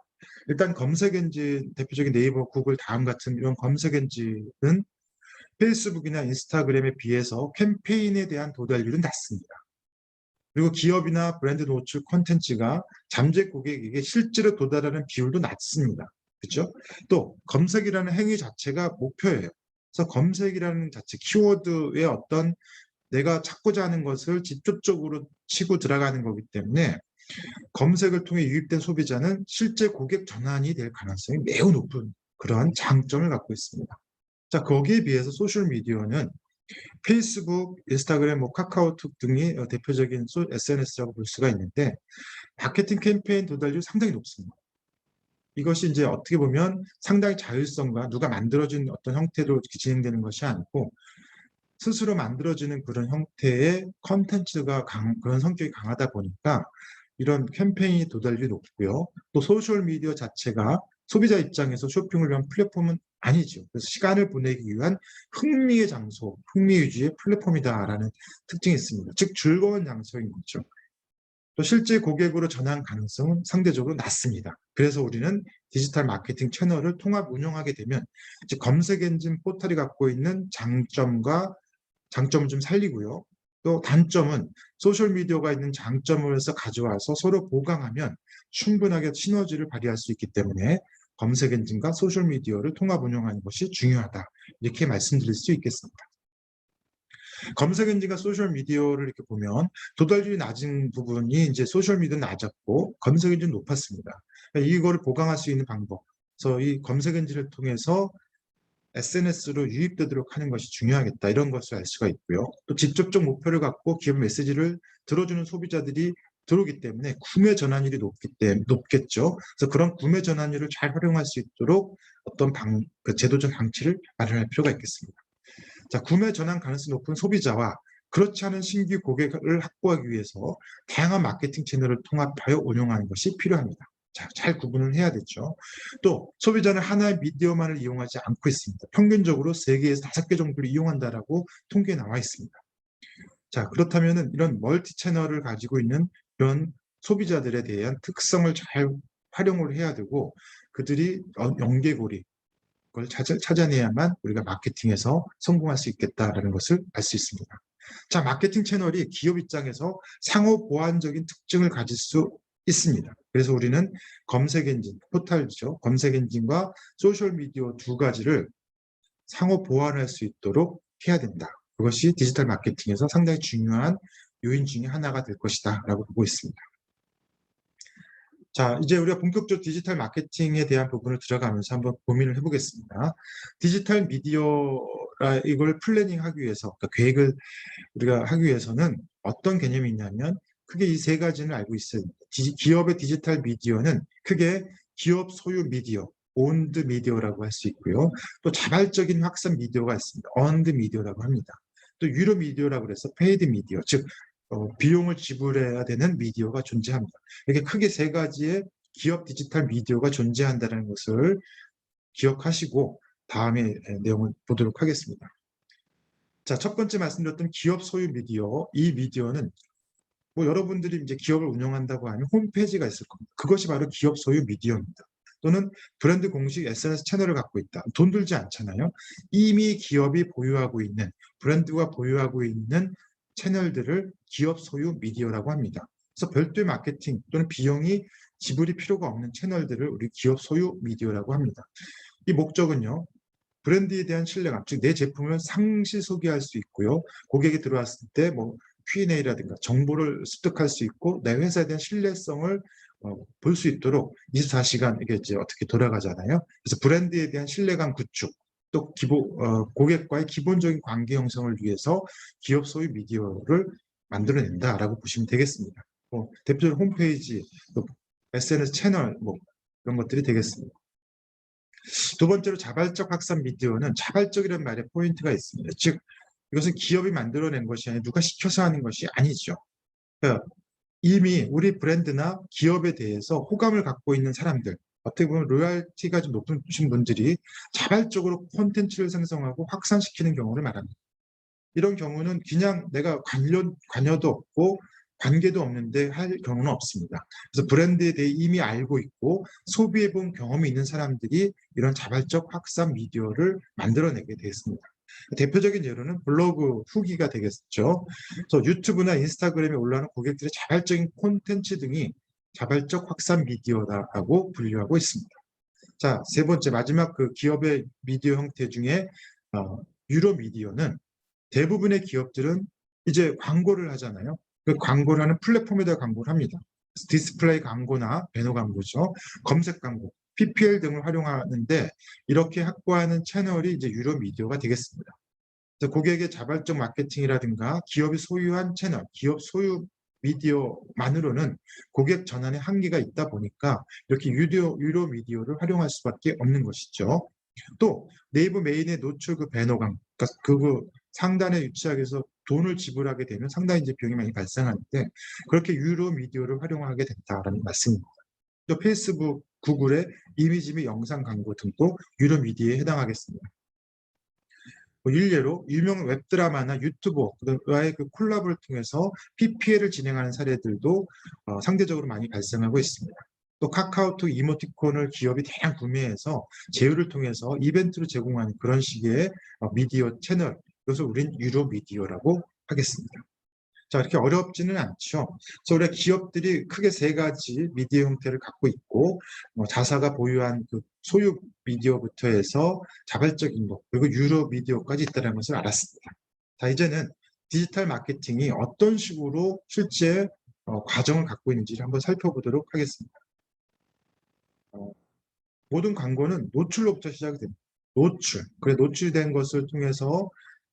일단 검색 엔진, 대표적인 네이버, 구글, 다음 같은 이런 검색 엔진은 페이스북이나 인스타그램에 비해서 캠페인에 대한 도달률은 낮습니다. 그리고 기업이나 브랜드 노출 콘텐츠가 잠재 고객에게 실제로 도달하는 비율도 낮습니다. 그렇죠? 또 검색이라는 행위 자체가 목표예요. 그래서 검색이라는 자체, 키워드의 어떤 내가 찾고자 하는 것을 직접적으로 치고 들어가는 거기 때문에 검색을 통해 유입된 소비자는 실제 고객 전환이 될 가능성이 매우 높은 그러한 장점을 갖고 있습니다. 자, 거기에 비해서 소셜미디어는 페이스북, 인스타그램, 카카오톡 등이 대표적인 SNS라고 볼 수가 있는데, 마케팅 캠페인 도달률이 상당히 높습니다. 이것이 이제 어떻게 보면 상당히 자율성과 누가 만들어진 어떤 형태로 진행되는 것이 아니고, 스스로 만들어지는 그런 형태의 컨텐츠가 그런 성격이 강하다 보니까 이런 캠페인이 도달률이 높고요. 또 소셜미디어 자체가 소비자 입장에서 쇼핑을 위한 플랫폼은 아니죠. 그래서 시간을 보내기 위한 흥미의 장소, 흥미 위주의 플랫폼이다라는 특징이 있습니다. 즉 즐거운 장소인 거죠. 또 실제 고객으로 전환 가능성은 상대적으로 낮습니다. 그래서 우리는 디지털 마케팅 채널을 통합 운영하게 되면 즉 검색 엔진 포털이 갖고 있는 장점을 좀 살리고요. 또 단점은 소셜미디어가 있는 장점을 해서 가져와서 서로 보강하면 충분하게 시너지를 발휘할 수 있기 때문에 검색 엔진과 소셜미디어를 통합 운영하는 것이 중요하다, 이렇게 말씀드릴 수 있겠습니다. 검색 엔진과 소셜미디어를 이렇게 보면 도달률이 낮은 부분이 이제 소셜미디어는 낮았고 검색 엔진은 높았습니다. 이거를 보강할 수 있는 방법, 그래서 이 검색 엔진을 통해서 SNS로 유입되도록 하는 것이 중요하겠다, 이런 것을 알 수가 있고요. 또 직접적 목표를 갖고 기업 메시지를 들어주는 소비자들이 들어오기 때문에 구매 전환율이 높겠죠. 그래서 그런 구매 전환율을 잘 활용할 수 있도록 어떤 제도적 장치를 마련할 필요가 있겠습니다. 자, 구매 전환 가능성이 높은 소비자와 그렇지 않은 신규 고객을 확보하기 위해서 다양한 마케팅 채널을 통합하여 운영하는 것이 필요합니다. 자, 잘 구분을 해야 되죠. 또 소비자는 하나의 미디어만을 이용하지 않고 있습니다. 평균적으로 3개에서 5개 정도를 이용한다라고 통계에 나와 있습니다. 자, 그렇다면 이런 멀티 채널을 가지고 있는 이런 소비자들에 대한 특성을 잘 활용을 해야 되고, 그들이 연계고리, 그걸 찾아내야만 우리가 마케팅에서 성공할 수 있겠다라는 것을 알 수 있습니다. 자, 마케팅 채널이 기업 입장에서 상호 보완적인 특징을 가질 수 있습니다. 그래서 우리는 검색 엔진, 포털이죠. 검색 엔진과 소셜미디어 두 가지를 상호 보완할 수 있도록 해야 된다. 그것이 디지털 마케팅에서 상당히 중요한 요인 중에 하나가 될 것이다 라고 보고 있습니다. 자, 이제 우리가 본격적으로 디지털 마케팅에 대한 부분을 들어가면서 한번 고민을 해보겠습니다. 디지털 미디어라 이걸 플래닝하기 위해서, 그러니까 계획을 우리가 하기 위해서는 어떤 개념이 있냐면 크게 이 세 가지는 알고 있어야 됩니다. 기업의 디지털 미디어는 크게 기업 소유 미디어, 온드 미디어라고 할 수 있고요. 또 자발적인 확산 미디어가 있습니다. 언드 미디어라고 합니다. 또 유료 미디어라고 해서 페이드 미디어, 즉 비용을 지불해야 되는 미디어가 존재합니다. 이렇게 크게 세 가지의 기업 디지털 미디어가 존재한다는 것을 기억하시고 다음에 내용을 보도록 하겠습니다. 자, 첫 번째 말씀드렸던 기업 소유 미디어, 이 미디어는 여러분들이 이제 기업을 운영한다고 하면 홈페이지가 있을 겁니다. 그것이 바로 기업 소유 미디어입니다. 또는 브랜드 공식 SNS 채널을 갖고 있다. 돈 들지 않잖아요. 이미 기업이 보유하고 있는, 브랜드가 보유하고 있는 채널들을 기업 소유 미디어라고 합니다. 그래서 별도의 마케팅 또는 비용이 지불이 필요가 없는 채널들을 우리 기업 소유 미디어라고 합니다. 이 목적은요, 브랜드에 대한 신뢰감, 즉 내 제품을 상시 소개할 수 있고요. 고객이 들어왔을 때 Q&A라든가 정보를 습득할 수 있고 내 회사에 대한 신뢰성을 볼 수 있도록 24시간 이게 이제 어떻게 돌아가잖아요. 그래서 브랜드에 대한 신뢰감 구축, 또 고객과의 기본적인 관계 형성을 위해서 기업 소유 미디어를 만들어낸다라고 보시면 되겠습니다. 대표적으로 홈페이지, 또 SNS 채널 이런 것들이 되겠습니다. 두 번째로 자발적 확산 미디어는 자발적이라는 말에 포인트가 있습니다. 즉 이것은 기업이 만들어낸 것이 아니라 누가 시켜서 하는 것이 아니죠. 그러니까 이미 우리 브랜드나 기업에 대해서 호감을 갖고 있는 사람들, 어떻게 보면 로열티가 좀 높으신 분들이 자발적으로 콘텐츠를 생성하고 확산시키는 경우를 말합니다. 이런 경우는 그냥 내가 관여도 없고 관계도 없는데 할 경우는 없습니다. 그래서 브랜드에 대해 이미 알고 있고 소비해본 경험이 있는 사람들이 이런 자발적 확산 미디어를 만들어내게 되었습니다. 대표적인 예로는 블로그 후기가 되겠죠. 그래서 유튜브나 인스타그램에 올라오는 고객들의 자발적인 콘텐츠 등이 자발적 확산 미디어라고 분류하고 있습니다. 자, 세 번째 마지막 그 기업의 미디어 형태 중에 유료 미디어는 대부분의 기업들은 이제 광고를 하잖아요. 그 광고를 하는 플랫폼에다 광고를 합니다. 디스플레이 광고나 배너 광고죠. 검색 광고, PPL 등을 활용하는데 이렇게 확보하는 채널이 이제 유료 미디어가 되겠습니다. 그래서 고객의 자발적 마케팅이라든가 기업이 소유한 채널, 기업 소유 미디어만으로는 고객 전환에 한계가 있다 보니까 이렇게 유료 미디어를 활용할 수밖에 없는 것이죠. 또 네이버 메인에 노출 그 배너 광고, 그러니까 그 상단에 위치하게 해서 돈을 지불하게 되면 상당히 이제 비용이 많이 발생하는데 그렇게 유료 미디어를 활용하게 된다라는 말씀입니다. 또 페이스북, 구글의 이미지 및 영상 광고 등도 유료 미디어에 해당하겠습니다. 일례로 유명 웹드라마나 유튜버와의 그 콜라보를 통해서 PPL을 진행하는 사례들도 상대적으로 많이 발생하고 있습니다. 또 카카오톡 이모티콘을 기업이 대량 구매해서 제휴를 통해서 이벤트로 제공하는 그런 식의 미디어 채널, 이것을 우린 유료 미디어라고 하겠습니다. 자, 이렇게 어렵지는 않죠. 그래서 우리 기업들이 크게 세 가지 미디어 형태를 갖고 있고 자사가 보유한 그 소유 미디어부터 해서 자발적인 것 그리고 유료 미디어까지 있다는 것을 알았습니다. 자, 이제는 디지털 마케팅이 어떤 식으로 실제 과정을 갖고 있는지를 한번 살펴보도록 하겠습니다. 모든 광고는 노출로부터 시작이 됩니다. 노출. 그래 노출된 것을 통해서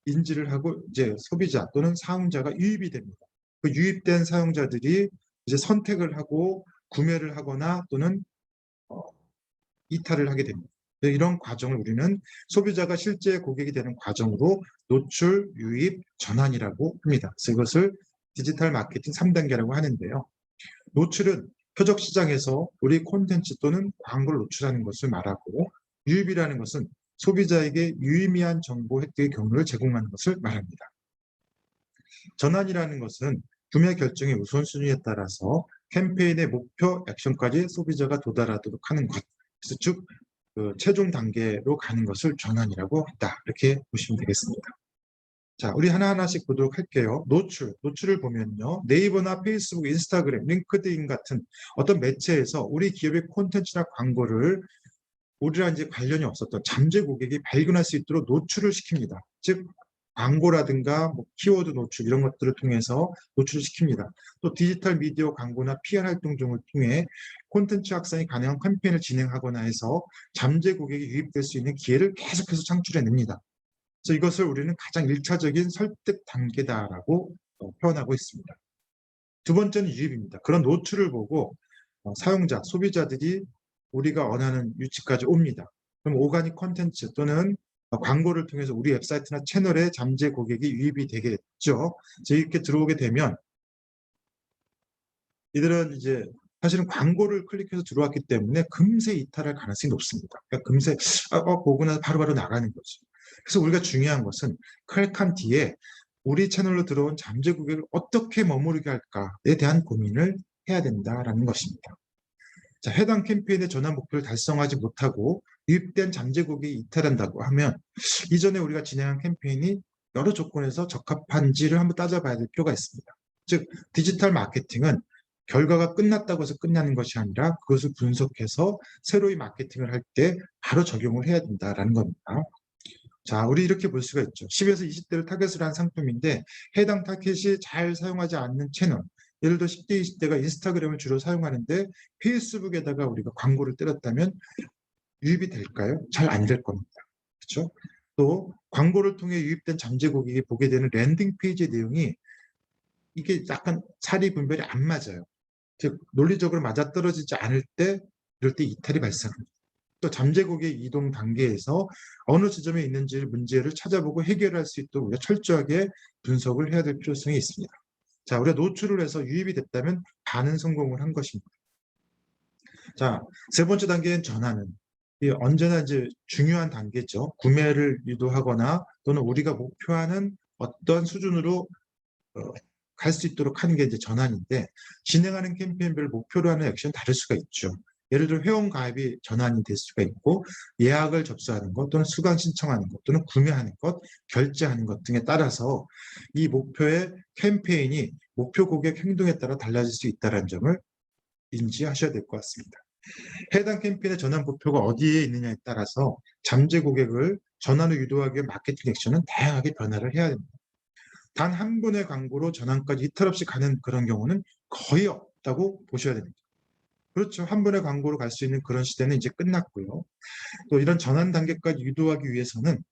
인지를 하고 이제 소비자 또는 사용자가 유입이 됩니다. 그 유입된 사용자들이 이제 선택을 하고 구매를 하거나 또는 이탈을 하게 됩니다. 이런 과정을 우리는 소비자가 실제 고객이 되는 과정으로 노출, 유입, 전환이라고 합니다. 그래서 이것을 디지털 마케팅 3단계라고 하는데요. 노출은 표적 시장에서 우리 콘텐츠 또는 광고를 노출하는 것을 말하고 유입이라는 것은 소비자에게 유의미한 정보 획득의 경로를 제공하는 것을 말합니다. 전환이라는 것은 구매 결정의 우선순위에 따라서 캠페인의 목표 액션까지 소비자가 도달하도록 하는 것, 그래서 즉 최종 단계로 가는 것을 전환이라고 한다. 이렇게 보시면 되겠습니다. 자, 우리 하나하나씩 보도록 할게요. 노출을 보면요. 네이버나 페이스북, 인스타그램, 링크드인 같은 어떤 매체에서 우리 기업의 콘텐츠나 광고를 우리랑 이제 관련이 없었던 잠재 고객이 발견할 수 있도록 노출을 시킵니다. 즉 광고라든가 키워드 노출 이런 것들을 통해서 노출을 시킵니다. 또 디지털 미디어 광고나 PR 활동 등을 통해 콘텐츠 확산이 가능한 캠페인을 진행하거나 해서 잠재 고객이 유입될 수 있는 기회를 계속해서 창출해냅니다. 그래서 이것을 우리는 가장 1차적인 설득 단계다라고 표현하고 있습니다. 두 번째는 유입입니다. 그런 노출을 보고 사용자, 소비자들이 우리가 원하는 위치까지 옵니다. 그럼 오가닉 콘텐츠 또는 광고를 통해서 우리 웹사이트나 채널에 잠재 고객이 유입이 되겠죠. 이렇게 들어오게 되면 이들은 이제 사실은 광고를 클릭해서 들어왔기 때문에 금세 이탈할 가능성이 높습니다. 그러니까 금세 보고 나서 바로바로 나가는 거죠. 그래서 우리가 중요한 것은 클릭한 뒤에 우리 채널로 들어온 잠재 고객을 어떻게 머무르게 할까에 대한 고민을 해야 된다라는 것입니다. 자, 해당 캠페인의 전환 목표를 달성하지 못하고 유입된 잠재 고객이 이탈한다고 하면 이전에 우리가 진행한 캠페인이 여러 조건에서 적합한지를 한번 따져봐야 될 필요가 있습니다. 즉, 디지털 마케팅은 결과가 끝났다고 해서 끝나는 것이 아니라 그것을 분석해서 새로이 마케팅을 할 때 바로 적용을 해야 된다는 겁니다. 자, 우리 이렇게 볼 수가 있죠. 10에서 20대를 타겟으로 한 상품인데 해당 타겟이 잘 사용하지 않는 채널, 예를 들어 10대, 20대가 인스타그램을 주로 사용하는데 페이스북에다가 우리가 광고를 때렸다면 유입이 될까요? 잘 안 될 겁니다. 그렇죠? 또 광고를 통해 유입된 잠재 고객이 보게 되는 랜딩 페이지의 내용이 이게 약간 사리 분별이 안 맞아요. 즉 논리적으로 맞아떨어지지 않을 때 이럴 때 이탈이 발생합니다. 또 잠재 고객 이동 단계에서 어느 지점에 있는지 문제를 찾아보고 해결할 수 있도록 우리가 철저하게 분석을 해야 될 필요성이 있습니다. 자, 우리가 노출을 해서 유입이 됐다면 반은 성공을 한 것입니다. 자, 세 번째 단계는 전환은 언제나 이제 중요한 단계죠. 구매를 유도하거나 또는 우리가 목표하는 어떤 수준으로 갈 수 있도록 하는 게 이제 전환인데 진행하는 캠페인별 목표로 하는 액션은 다를 수가 있죠. 예를 들어 회원 가입이 전환이 될 수가 있고 예약을 접수하는 것 또는 수강 신청하는 것 또는 구매하는 것, 결제하는 것 등에 따라서 이 목표의 캠페인이 목표 고객 행동에 따라 달라질 수 있다는 점을 인지하셔야 될 것 같습니다. 해당 캠페인의 전환 목표가 어디에 있느냐에 따라서 잠재 고객을 전환을 유도하기 위한 마케팅 액션은 다양하게 변화를 해야 됩니다. 단 한 번의 광고로 전환까지 이탈 없이 가는 그런 경우는 거의 없다고 보셔야 됩니다. 그렇죠. 한 번의 광고로 갈 수 있는 그런 시대는 이제 끝났고요. 또 이런 전환 단계까지 유도하기 위해서는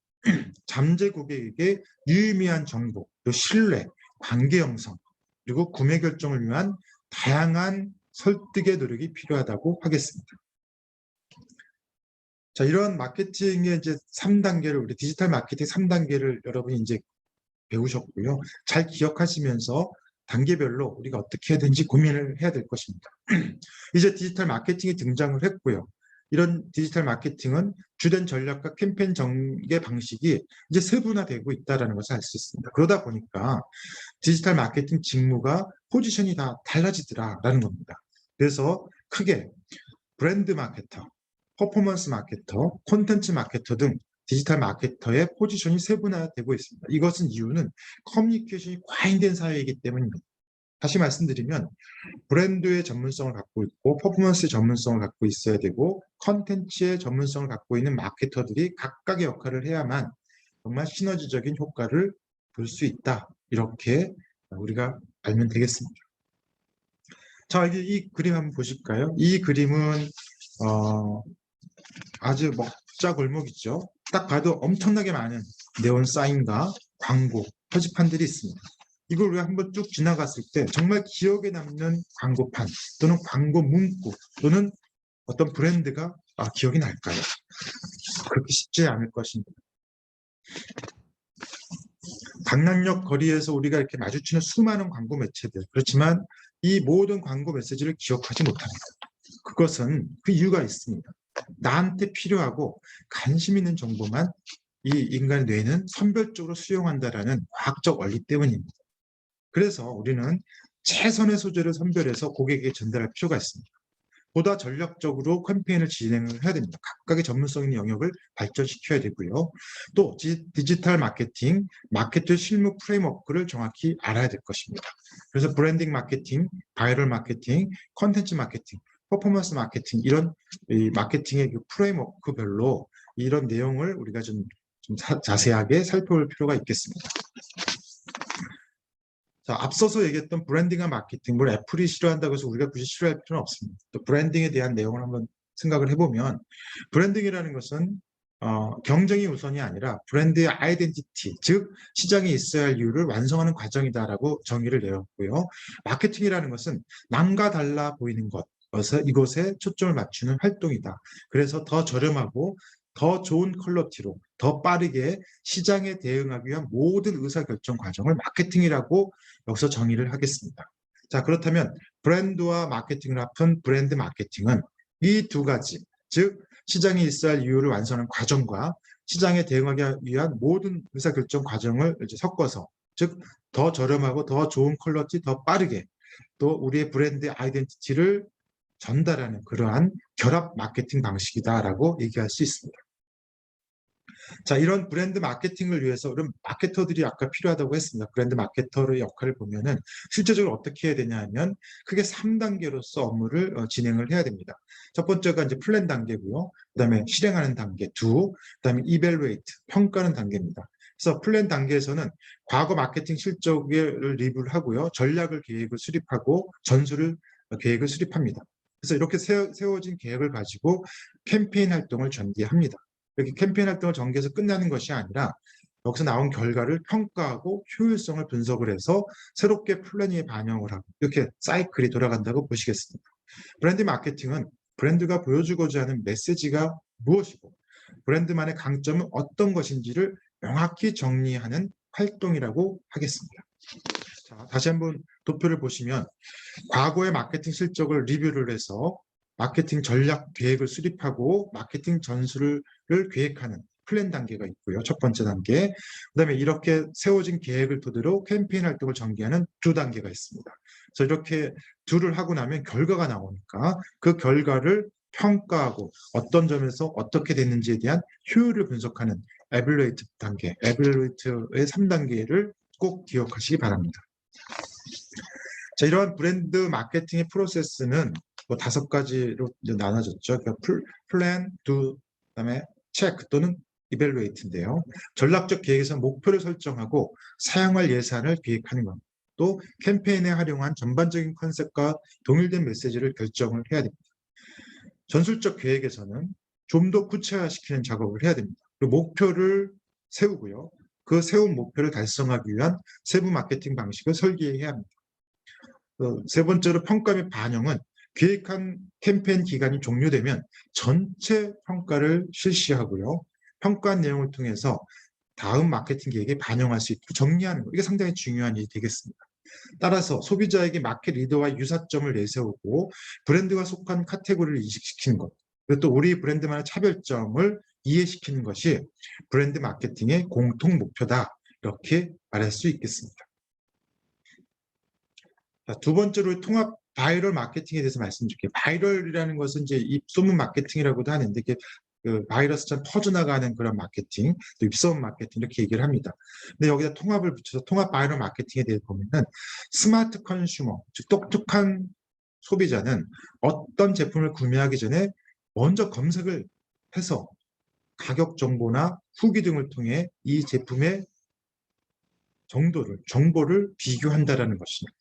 잠재 고객에게 유의미한 정보, 또 신뢰, 관계 형성, 그리고 구매 결정을 위한 다양한 설득의 노력이 필요하다고 하겠습니다. 자, 이런 마케팅의 이제 3단계를 우리 디지털 마케팅 3단계를 여러분이 이제 배우셨고요. 잘 기억하시면서 단계별로 우리가 어떻게 해야 되는지 고민을 해야 될 것입니다. 이제 디지털 마케팅이 등장을 했고요. 이런 디지털 마케팅은 주된 전략과 캠페인 전개 방식이 이제 세분화되고 있다는 것을 알 수 있습니다. 그러다 보니까 디지털 마케팅 직무가 포지션이 다 달라지더라라는 겁니다. 그래서 크게 브랜드 마케터, 퍼포먼스 마케터, 콘텐츠 마케터 등 디지털 마케터의 포지션이 세분화되고 있습니다. 이것은 이유는 커뮤니케이션이 과잉된 사회이기 때문입니다. 다시 말씀드리면 브랜드의 전문성을 갖고 있고 퍼포먼스의 전문성을 갖고 있어야 되고 컨텐츠의 전문성을 갖고 있는 마케터들이 각각의 역할을 해야만 정말 시너지적인 효과를 볼 수 있다. 이렇게 우리가 알면 되겠습니다. 자, 이제 이 그림 한번 보실까요? 이 그림은 아주 먹자 골목이죠. 딱 봐도 엄청나게 많은 네온 사인과 광고, 표지판들이 있습니다. 이걸 우리가 한번 쭉 지나갔을 때 정말 기억에 남는 광고판 또는 광고 문구 또는 어떤 브랜드가 기억이 날까요? 그렇게 쉽지 않을 것입니다. 강남역 거리에서 우리가 이렇게 마주치는 수많은 광고 매체들, 그렇지만 이 모든 광고 메시지를 기억하지 못합니다. 그것은 그 이유가 있습니다. 나한테 필요하고 관심 있는 정보만 이 인간의 뇌는 선별적으로 수용한다라는 과학적 원리 때문입니다. 그래서 우리는 최선의 소재를 선별해서 고객에게 전달할 필요가 있습니다. 보다 전략적으로 캠페인을 진행을 해야 됩니다. 각각의 전문성 있는 영역을 발전시켜야 되고요. 또 디지털 마케팅, 마케팅 실무 프레임워크를 정확히 알아야 될 것입니다. 그래서 브랜딩 마케팅, 바이럴 마케팅, 컨텐츠 마케팅, 퍼포먼스 마케팅 이런 마케팅의 그 프레임워크별로 이런 내용을 우리가 좀 자세하게 살펴볼 필요가 있겠습니다. 자, 앞서서 얘기했던 브랜딩과 마케팅, 뭘 애플이 싫어한다고 해서 우리가 굳이 싫어할 필요는 없습니다. 또 브랜딩에 대한 내용을 한번 생각을 해보면 브랜딩이라는 것은 경쟁이 우선이 아니라 브랜드의 아이덴티티, 즉 시장에 있어야 할 이유를 완성하는 과정이다라고 정의를 내었고요. 마케팅이라는 것은 남과 달라 보이는 이곳에 초점을 맞추는 활동이다. 그래서 더 저렴하고 더 좋은 퀄리티로 더 빠르게 시장에 대응하기 위한 모든 의사결정 과정을 마케팅이라고 여기서 정의를 하겠습니다. 자, 그렇다면 브랜드와 마케팅을 합한 브랜드 마케팅은 이 두 가지, 즉 시장에 있어야 할 이유를 완성하는 과정과 시장에 대응하기 위한 모든 의사결정 과정을 이제 섞어서, 즉 더 저렴하고 더 좋은 퀄리티, 더 빠르게 또 우리의 브랜드 아이덴티티를 전달하는 그러한 결합 마케팅 방식이다라고 얘기할 수 있습니다. 자, 이런 브랜드 마케팅을 위해서 그럼 마케터들이 아까 필요하다고 했습니다. 브랜드 마케터의 역할을 보면은 실제적으로 어떻게 해야 되냐 하면 크게 3단계로서 업무를 진행을 해야 됩니다. 첫 번째가 이제 플랜 단계고요. 그다음에 실행하는 단계 2, 그다음에 이벨루에이트, 평가하는 단계입니다. 그래서 플랜 단계에서는 과거 마케팅 실적을 리뷰를 하고요. 전략을 계획을 수립하고 전술을 계획을 수립합니다. 그래서 이렇게 세워진 계획을 가지고 캠페인 활동을 전개합니다. 이렇게 캠페인 활동을 전개해서 끝나는 것이 아니라 여기서 나온 결과를 평가하고 효율성을 분석을 해서 새롭게 플래닝에 반영을 하고 이렇게 사이클이 돌아간다고 보시겠습니다. 브랜드 마케팅은 브랜드가 보여주고자 하는 메시지가 무엇이고 브랜드만의 강점은 어떤 것인지를 명확히 정리하는 활동이라고 하겠습니다. 자, 다시 한번 도표를 보시면 과거의 마케팅 실적을 리뷰를 해서 마케팅 전략 계획을 수립하고 마케팅 전술을 계획하는 플랜 단계가 있고요. 첫 번째 단계. 그다음에 이렇게 세워진 계획을 토대로 캠페인 활동을 전개하는 두 단계가 있습니다. 그래서 이렇게 둘을 하고 나면 결과가 나오니까 그 결과를 평가하고 어떤 점에서 어떻게 됐는지에 대한 효율을 분석하는 에밸루에이트 단계, 에밸루에이트의 3단계를 꼭 기억하시기 바랍니다. 자, 이러한 브랜드 마케팅의 프로세스는 뭐 5가지로 나눠졌죠. 그러니까 플랜, 두, 그다음에 체크 또는 이벨루에이트인데요. 전략적 계획에서 목표를 설정하고 사용할 예산을 기획하는 것. 또 캠페인에 활용한 전반적인 컨셉과 동일된 메시지를 결정을 해야 됩니다. 전술적 계획에서는 좀 더 구체화시키는 작업을 해야 됩니다. 그리고 목표를 세우고요. 그 세운 목표를 달성하기 위한 세부 마케팅 방식을 설계해야 합니다. 세 번째로 평가 및 반영은 계획한 캠페인 기간이 종료되면 전체 평가를 실시하고요. 평가한 내용을 통해서 다음 마케팅 계획에 반영할 수 있도록 정리하는 것. 이게 상당히 중요한 일이 되겠습니다. 따라서 소비자에게 마켓 리더와 유사점을 내세우고 브랜드가 속한 카테고리를 인식시키는 것. 그리고 또 우리 브랜드만의 차별점을 이해시키는 것이 브랜드 마케팅의 공통 목표다. 이렇게 말할 수 있겠습니다. 자, 두 번째로 통합 바이럴 마케팅에 대해서 말씀드릴게요. 바이럴이라는 것은 이제 입소문 마케팅이라고도 하는데 이게 그 바이러스처럼 퍼져나가는 그런 마케팅, 또 입소문 마케팅 이렇게 얘기를 합니다. 근데 여기다 통합을 붙여서 통합 바이럴 마케팅에 대해 보면은 스마트 컨슈머, 즉 똑똑한 소비자는 어떤 제품을 구매하기 전에 먼저 검색을 해서 가격 정보나 후기 등을 통해 이 제품의 정보를 비교한다라는 것입니다.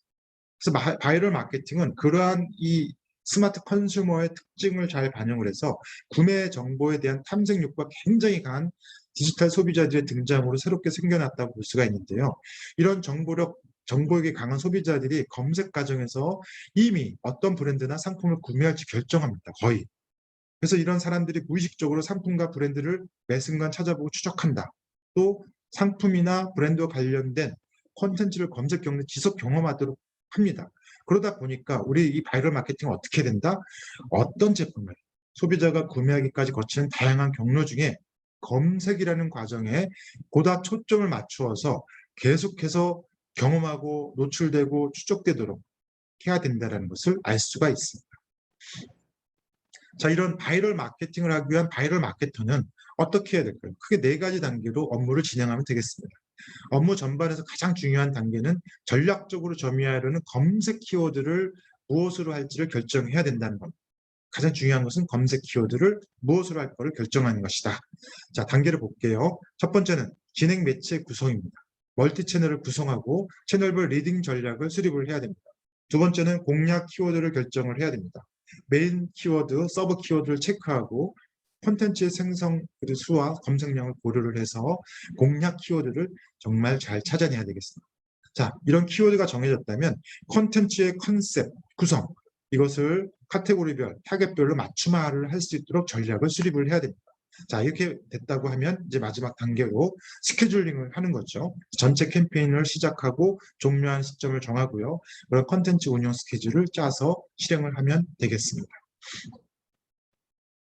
그래서 바이럴 마케팅은 그러한 이 스마트 컨슈머의 특징을 잘 반영을 해서 구매 정보에 대한 탐색욕과 굉장히 강한 디지털 소비자들의 등장으로 새롭게 생겨났다고 볼 수가 있는데요. 이런 정보력이 강한 소비자들이 검색 과정에서 이미 어떤 브랜드나 상품을 구매할지 결정합니다. 거의. 그래서 이런 사람들이 무의식적으로 상품과 브랜드를 매 순간 찾아보고 추적한다. 또 상품이나 브랜드와 관련된 콘텐츠를 검색 경로 지속 경험하도록 합니다. 그러다 보니까 우리 이 바이럴 마케팅은 어떻게 된다? 어떤 제품을 소비자가 구매하기까지 거치는 다양한 경로 중에 검색이라는 과정에 보다 초점을 맞추어서 계속해서 경험하고 노출되고 추적되도록 해야 된다는 것을 알 수가 있습니다. 자, 이런 바이럴 마케팅을 하기 위한 바이럴 마케터는 어떻게 해야 될까요? 크게 4가지 단계로 업무를 진행하면 되겠습니다. 업무 전반에서 가장 중요한 단계는 전략적으로 점유하려는 검색 키워드를 무엇으로 할지를 결정해야 된다는 겁니다. 가장 중요한 것은 검색 키워드를 무엇으로 할 거를 결정하는 것이다. 자, 단계를 볼게요. 첫 번째는 진행 매체 구성입니다. 멀티 채널을 구성하고 채널별 리딩 전략을 수립을 해야 됩니다. 두 번째는 공략 키워드를 결정을 해야 됩니다. 메인 키워드, 서브 키워드를 체크하고 콘텐츠의 생성 수와 검색량을 고려를 해서 공략 키워드를 정말 잘 찾아내야 되겠습니다. 자, 이런 키워드가 정해졌다면 콘텐츠의 컨셉, 구성, 이것을 카테고리별, 타겟별로 맞춤화를 할 수 있도록 전략을 수립을 해야 됩니다. 자, 이렇게 됐다고 하면 이제 마지막 단계로 스케줄링을 하는 거죠. 전체 캠페인을 시작하고 종료한 시점을 정하고요. 그런 컨텐츠 운영 스케줄을 짜서 실행을 하면 되겠습니다.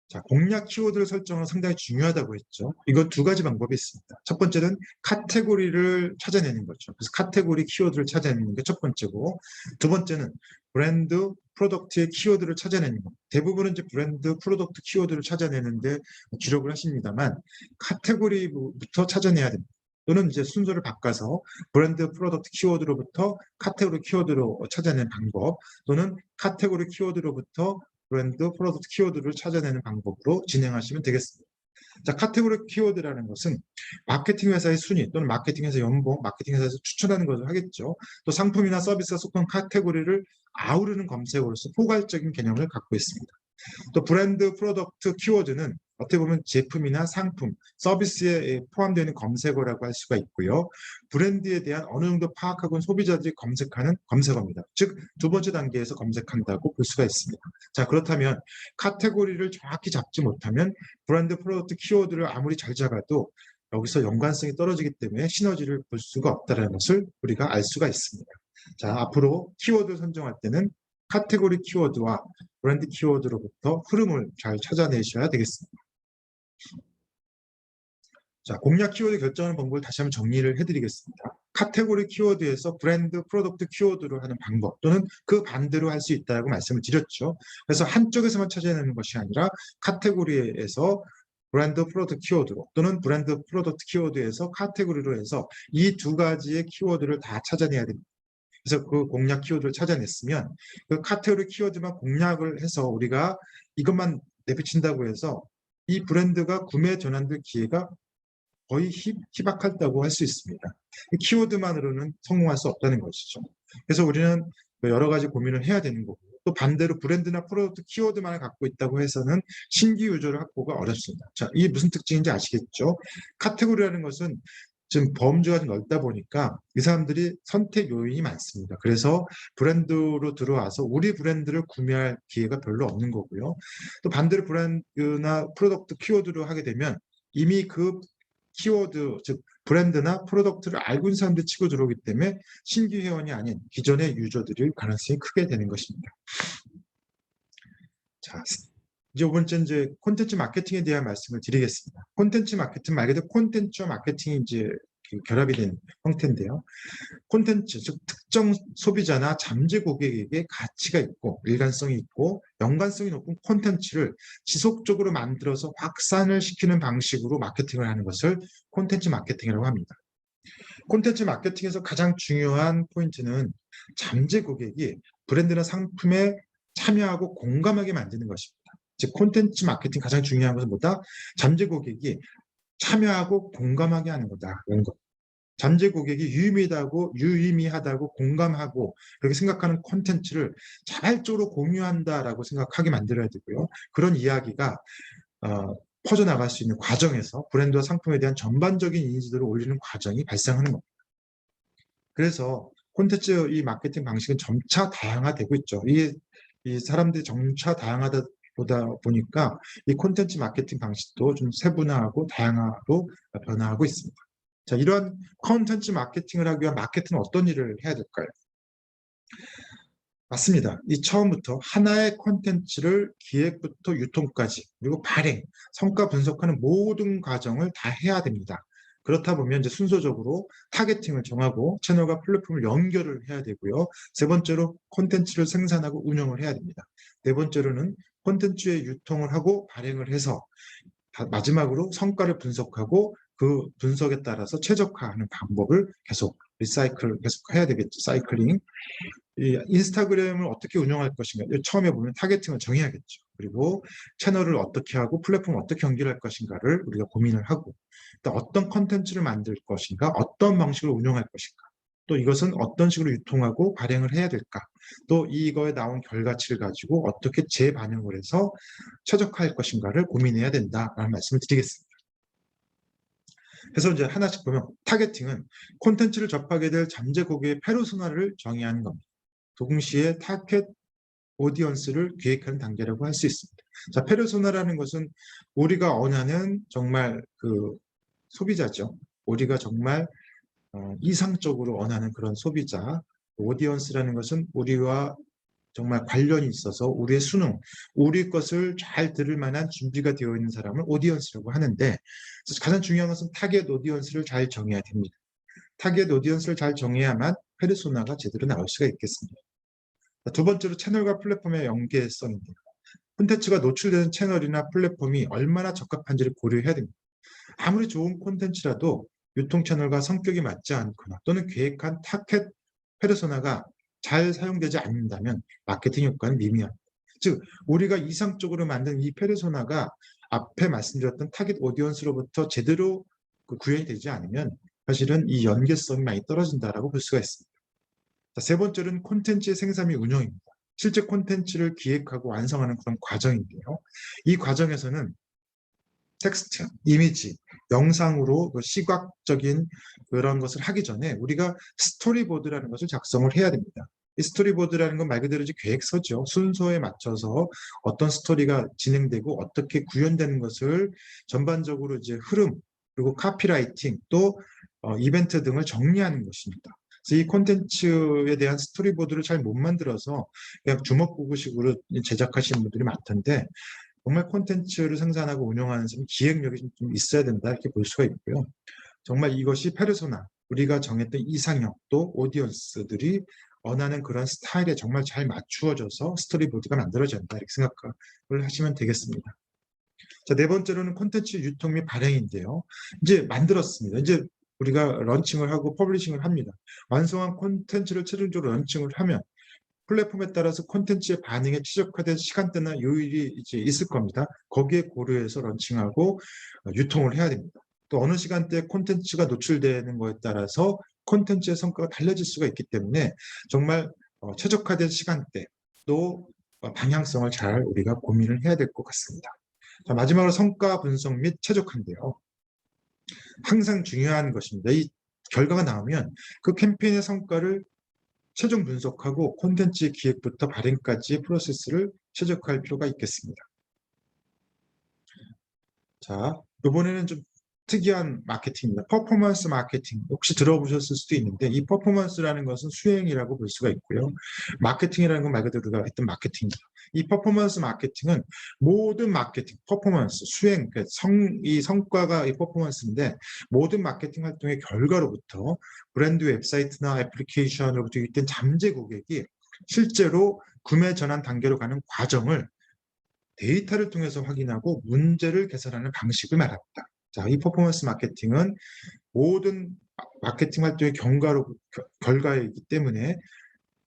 자, 공략 키워드를 설정은 상당히 중요하다고 했죠. 이건 두 가지 방법이 있습니다. 첫 번째는 카테고리를 찾아내는 거죠. 그래서 카테고리 키워드를 찾아내는 게 첫 번째고, 두 번째는 브랜드, 프로덕트의 키워드를 찾아내는 것. 대부분은 이제 브랜드, 프로덕트 키워드를 찾아내는데 주력을 하십니다만 카테고리부터 찾아내야 됩니다. 또는 이제 순서를 바꿔서 브랜드, 프로덕트 키워드로부터 카테고리 키워드로 찾아내는 방법, 또는 카테고리 키워드로부터 브랜드, 프로덕트 키워드를 찾아내는 방법으로 진행하시면 되겠습니다. 자, 카테고리 키워드라는 것은 마케팅 회사의 순위 또는 마케팅 회사 연봉, 마케팅 회사에서 추천하는 것을 하겠죠. 또 상품이나 서비스가 속한 카테고리를 아우르는 검색어로서 포괄적인 개념을 갖고 있습니다. 또 브랜드, 프로덕트 키워드는 어떻게 보면 제품이나 상품, 서비스에 포함되는 검색어라고 할 수가 있고요. 브랜드에 대한 어느 정도 파악하고 소비자들이 검색하는 검색어입니다. 즉, 두 번째 단계에서 검색한다고 볼 수가 있습니다. 자, 그렇다면 카테고리를 정확히 잡지 못하면 브랜드, 프로덕트 키워드를 아무리 잘 잡아도 여기서 연관성이 떨어지기 때문에 시너지를 볼 수가 없다는 것을 우리가 알 수가 있습니다. 자, 앞으로 키워드 선정할 때는 카테고리 키워드와 브랜드 키워드로부터 흐름을 잘 찾아내셔야 되겠습니다. 자, 공략 키워드 결정하는 방법을 다시 한번 정리를 해드리겠습니다. 카테고리 키워드에서 브랜드, 프로덕트 키워드로 하는 방법 또는 그 반대로 할 수 있다고 말씀을 드렸죠. 그래서 한쪽에서만 찾아내는 것이 아니라 카테고리에서 브랜드, 프로덕트 키워드로 또는 브랜드, 프로덕트 키워드에서 카테고리로 해서 이 두 가지의 키워드를 다 찾아내야 됩니다. 그래서 그 공략 키워드를 찾아냈으면 그 카테고리 키워드만 공략을 해서 우리가 이것만 내비친다고 해서 이 브랜드가 구매 전환될 기회가 거의 희박하다고 할 수 있습니다. 키워드만으로는 성공할 수 없다는 것이죠. 그래서 우리는 여러 가지 고민을 해야 되는 거고, 또 반대로 브랜드나 프로덕트 키워드만을 갖고 있다고 해서는 신규 유저를 확보가 어렵습니다. 자, 이게 무슨 특징인지 아시겠죠? 카테고리라는 것은 지금 범주가 좀 넓다 보니까 이 사람들이 선택 요인이 많습니다. 그래서 브랜드로 들어와서 우리 브랜드를 구매할 기회가 별로 없는 거고요. 또 반대로 브랜드나 프로덕트 키워드로 하게 되면 이미 그 키워드, 즉 브랜드나 프로덕트를 알고 있는 사람들이 치고 들어오기 때문에 신규 회원이 아닌 기존의 유저들일 가능성이 크게 되는 것입니다. 자, 이제 5번째 이제 콘텐츠 마케팅에 대한 말씀을 드리겠습니다. 콘텐츠 마케팅 말 그대로 콘텐츠와 마케팅이 이제 결합이 된 형태인데요. 콘텐츠, 즉 특정 소비자나 잠재 고객에게 가치가 있고 일관성이 있고 연관성이 높은 콘텐츠를 지속적으로 만들어서 확산을 시키는 방식으로 마케팅을 하는 것을 콘텐츠 마케팅이라고 합니다. 콘텐츠 마케팅에서 가장 중요한 포인트는 잠재 고객이 브랜드나 상품에 참여하고 공감하게 만드는 것입니다. 즉 콘텐츠 마케팅 가장 중요한 것은 뭐다? 잠재 고객이 참여하고 공감하게 하는 거다. 이런 것. 잠재 고객이 유의미하다고 공감하고 그렇게 생각하는 콘텐츠를 자발적으로 공유한다라고 생각하게 만들어야 되고요. 그런 이야기가 퍼져나갈 수 있는 과정에서 브랜드와 상품에 대한 전반적인 이미지를 올리는 과정이 발생하는 겁니다. 그래서 콘텐츠 이 마케팅 방식은 점차 다양화되고 있죠. 이 사람들이 점차 다양하다 보다 보니까 이 콘텐츠 마케팅 방식도 좀 세분화하고 다양화로 변화하고 있습니다. 자, 이러한 콘텐츠 마케팅을 하기 위한 마케팅은 어떤 일을 해야 될까요? 맞습니다. 이 처음부터 하나의 콘텐츠를 기획부터 유통까지 그리고 발행, 성과 분석하는 모든 과정을 다 해야 됩니다. 그렇다 보면 이제 순서적으로 타겟팅을 정하고 채널과 플랫폼을 연결을 해야 되고요. 세 번째로 콘텐츠를 생산하고 운영을 해야 됩니다. 네 번째로는 콘텐츠의 유통을 하고 발행을 해서 마지막으로 성과를 분석하고 그 분석에 따라서 최적화하는 방법을 계속 리사이클 계속 해야 되겠죠. 사이클링. 이 인스타그램을 어떻게 운영할 것인가. 처음에 보면 타겟팅을 정해야겠죠. 그리고 채널을 어떻게 하고 플랫폼을 어떻게 연결할 것인가를 우리가 고민을 하고 또 어떤 컨텐츠를 만들 것인가, 어떤 방식으로 운영할 것인가. 또 이것은 어떤 식으로 유통하고 발행을 해야 될까? 또 이거에 나온 결과치를 가지고 어떻게 재반영을 해서 최적화할 것인가를 고민해야 된다라는 말씀을 드리겠습니다. 그래서 이제 하나씩 보면 타겟팅은 콘텐츠를 접하게 될 잠재 고객의 페르소나를 정의하는 겁니다. 동시에 타겟 오디언스를 기획하는 단계라고 할 수 있습니다. 자, 페르소나라는 것은 우리가 원하는 정말 그 소비자죠. 우리가 정말 이상적으로 원하는 그런 소비자. 오디언스라는 것은 우리와 정말 관련이 있어서 우리의 수능, 우리 것을 잘 들을 만한 준비가 되어 있는 사람을 오디언스라고 하는데, 가장 중요한 것은 타겟 오디언스를 잘 정해야 됩니다. 타겟 오디언스를 잘 정해야만 페르소나가 제대로 나올 수가 있겠습니다. 두 번째로 채널과 플랫폼의 연계성입니다. 콘텐츠가 노출되는 채널이나 플랫폼이 얼마나 적합한지를 고려해야 됩니다. 아무리 좋은 콘텐츠라도 유통 채널과 성격이 맞지 않거나 또는 계획한 타겟 페르소나가 잘 사용되지 않는다면 마케팅 효과는 미미합니다. 즉 우리가 이상적으로 만든 이 페르소나가 앞에 말씀드렸던 타겟 오디언스로부터 제대로 구현이 되지 않으면 사실은 이 연계성이 많이 떨어진다라고 볼 수가 있습니다. 세 번째는 콘텐츠의 생산 및 운영입니다. 실제 콘텐츠를 기획하고 완성하는 그런 과정인데요. 이 과정에서는 텍스트, 이미지, 영상으로 시각적인 그런 것을 하기 전에 우리가 스토리보드라는 것을 작성을 해야 됩니다. 이 스토리보드라는 건 말 그대로 계획서죠. 순서에 맞춰서 어떤 스토리가 진행되고 어떻게 구현되는 것을 전반적으로 이제 흐름, 그리고 카피라이팅, 또 이벤트 등을 정리하는 것입니다. 그래서 이 콘텐츠에 대한 스토리보드를 잘 못 만들어서 그냥 주먹구구식으로 제작하시는 분들이 많던데, 정말 콘텐츠를 생산하고 운영하는 사람 기획력이 좀 있어야 된다 이렇게 볼 수가 있고요. 정말 이것이 페르소나, 우리가 정했던 이상형 또 오디언스들이 원하는 그런 스타일에 정말 잘 맞추어져서 스토리보드가 만들어져야 된다 이렇게 생각을 하시면 되겠습니다. 자, 네 번째로는 콘텐츠 유통 및 발행인데요. 이제 만들었습니다. 이제 우리가 런칭을 하고 퍼블리싱을 합니다. 완성한 콘텐츠를 최종적으로 런칭을 하면 플랫폼에 따라서 콘텐츠의 반응에 최적화된 시간대나 요일이 이제 있을 겁니다. 거기에 고려해서 런칭하고 유통을 해야 됩니다. 또 어느 시간대에 콘텐츠가 노출되는 거에 따라서 콘텐츠의 성과가 달라질 수가 있기 때문에 정말 최적화된 시간대 또 방향성을 잘 우리가 고민을 해야 될 것 같습니다. 자, 마지막으로 성과 분석 및 최적화인데요. 항상 중요한 것입니다. 이 결과가 나오면 그 캠페인의 성과를 최종 분석하고 콘텐츠 기획부터 발행까지의 프로세스를 최적화할 필요가 있겠습니다. 자, 이번에는 좀 특이한 마케팅입니다. 퍼포먼스 마케팅, 혹시 들어보셨을 수도 있는데 이 퍼포먼스라는 것은 수행이라고 볼 수가 있고요. 마케팅이라는 건 말 그대로 우리가 했던 마케팅입니다. 이 퍼포먼스 마케팅은 모든 마케팅, 퍼포먼스, 수행, 이 성과가 이 퍼포먼스인데 모든 마케팅 활동의 결과로부터 브랜드 웹사이트나 애플리케이션으로부터 유입된 잠재 고객이 실제로 구매 전환 단계로 가는 과정을 데이터를 통해서 확인하고 문제를 개선하는 방식을 말합니다. 자, 이 퍼포먼스 마케팅은 모든 마케팅 활동의 결과이기 때문에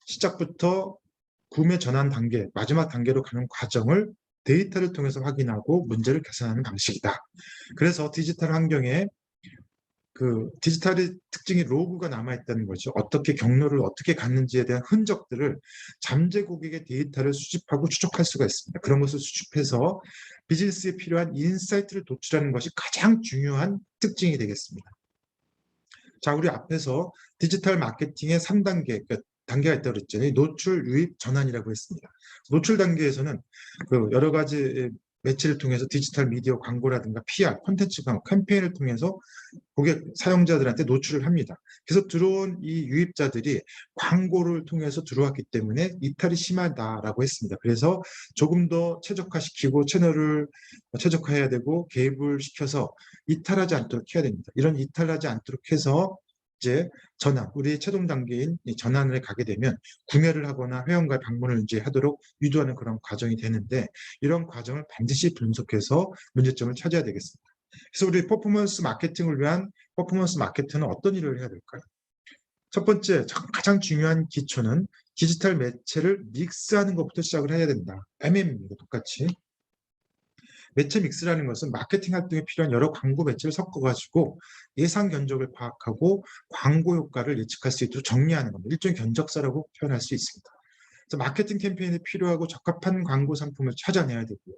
시작부터 구매 전환 단계, 마지막 단계로 가는 과정을 데이터를 통해서 확인하고 문제를 개선하는 방식이다. 그래서 디지털 환경에 그 디지털의 특징이 로그가 남아있다는 거죠. 어떻게 경로를 어떻게 갔는지에 대한 흔적들을 잠재 고객의 데이터를 수집하고 추적할 수가 있습니다. 그런 것을 수집해서 비즈니스에 필요한 인사이트를 도출하는 것이 가장 중요한 특징이 되겠습니다. 자, 우리 앞에서 디지털 마케팅의 3단계, 그러니까 단계가 있다고 그랬잖아요. 노출, 유입, 전환이라고 했습니다. 노출 단계에서는 그 여러 가지 매체를 통해서 디지털 미디어 광고라든가 PR, 콘텐츠 광고, 캠페인을 통해서 고객 사용자들한테 노출을 합니다. 그래서 들어온 이 유입자들이 광고를 통해서 들어왔기 때문에 이탈이 심하다라고 했습니다. 그래서 조금 더 최적화시키고 채널을 최적화해야 되고 개입을 시켜서 이탈하지 않도록 해야 됩니다. 이런 이탈하지 않도록 해서 이제 전환, 우리의 최종 단계인 전환을 가게 되면 구매를 하거나 회원과 방문을 이제 하도록 유도하는 그런 과정이 되는데, 이런 과정을 반드시 분석해서 문제점을 찾아야 되겠습니다. 그래서 우리 퍼포먼스 마케팅을 위한 퍼포먼스 마케터는 어떤 일을 해야 될까요? 첫 번째, 가장 중요한 기초는 디지털 매체를 믹스하는 것부터 시작을 해야 된다. MM입니다. 똑같이. 매체 믹스라는 것은 마케팅 활동에 필요한 여러 광고 매체를 섞어가지고 예상 견적을 파악하고 광고 효과를 예측할 수 있도록 정리하는 겁니다. 일종의 견적사라고 표현할 수 있습니다. 그래서 마케팅 캠페인에 필요하고 적합한 광고 상품을 찾아내야 되고요.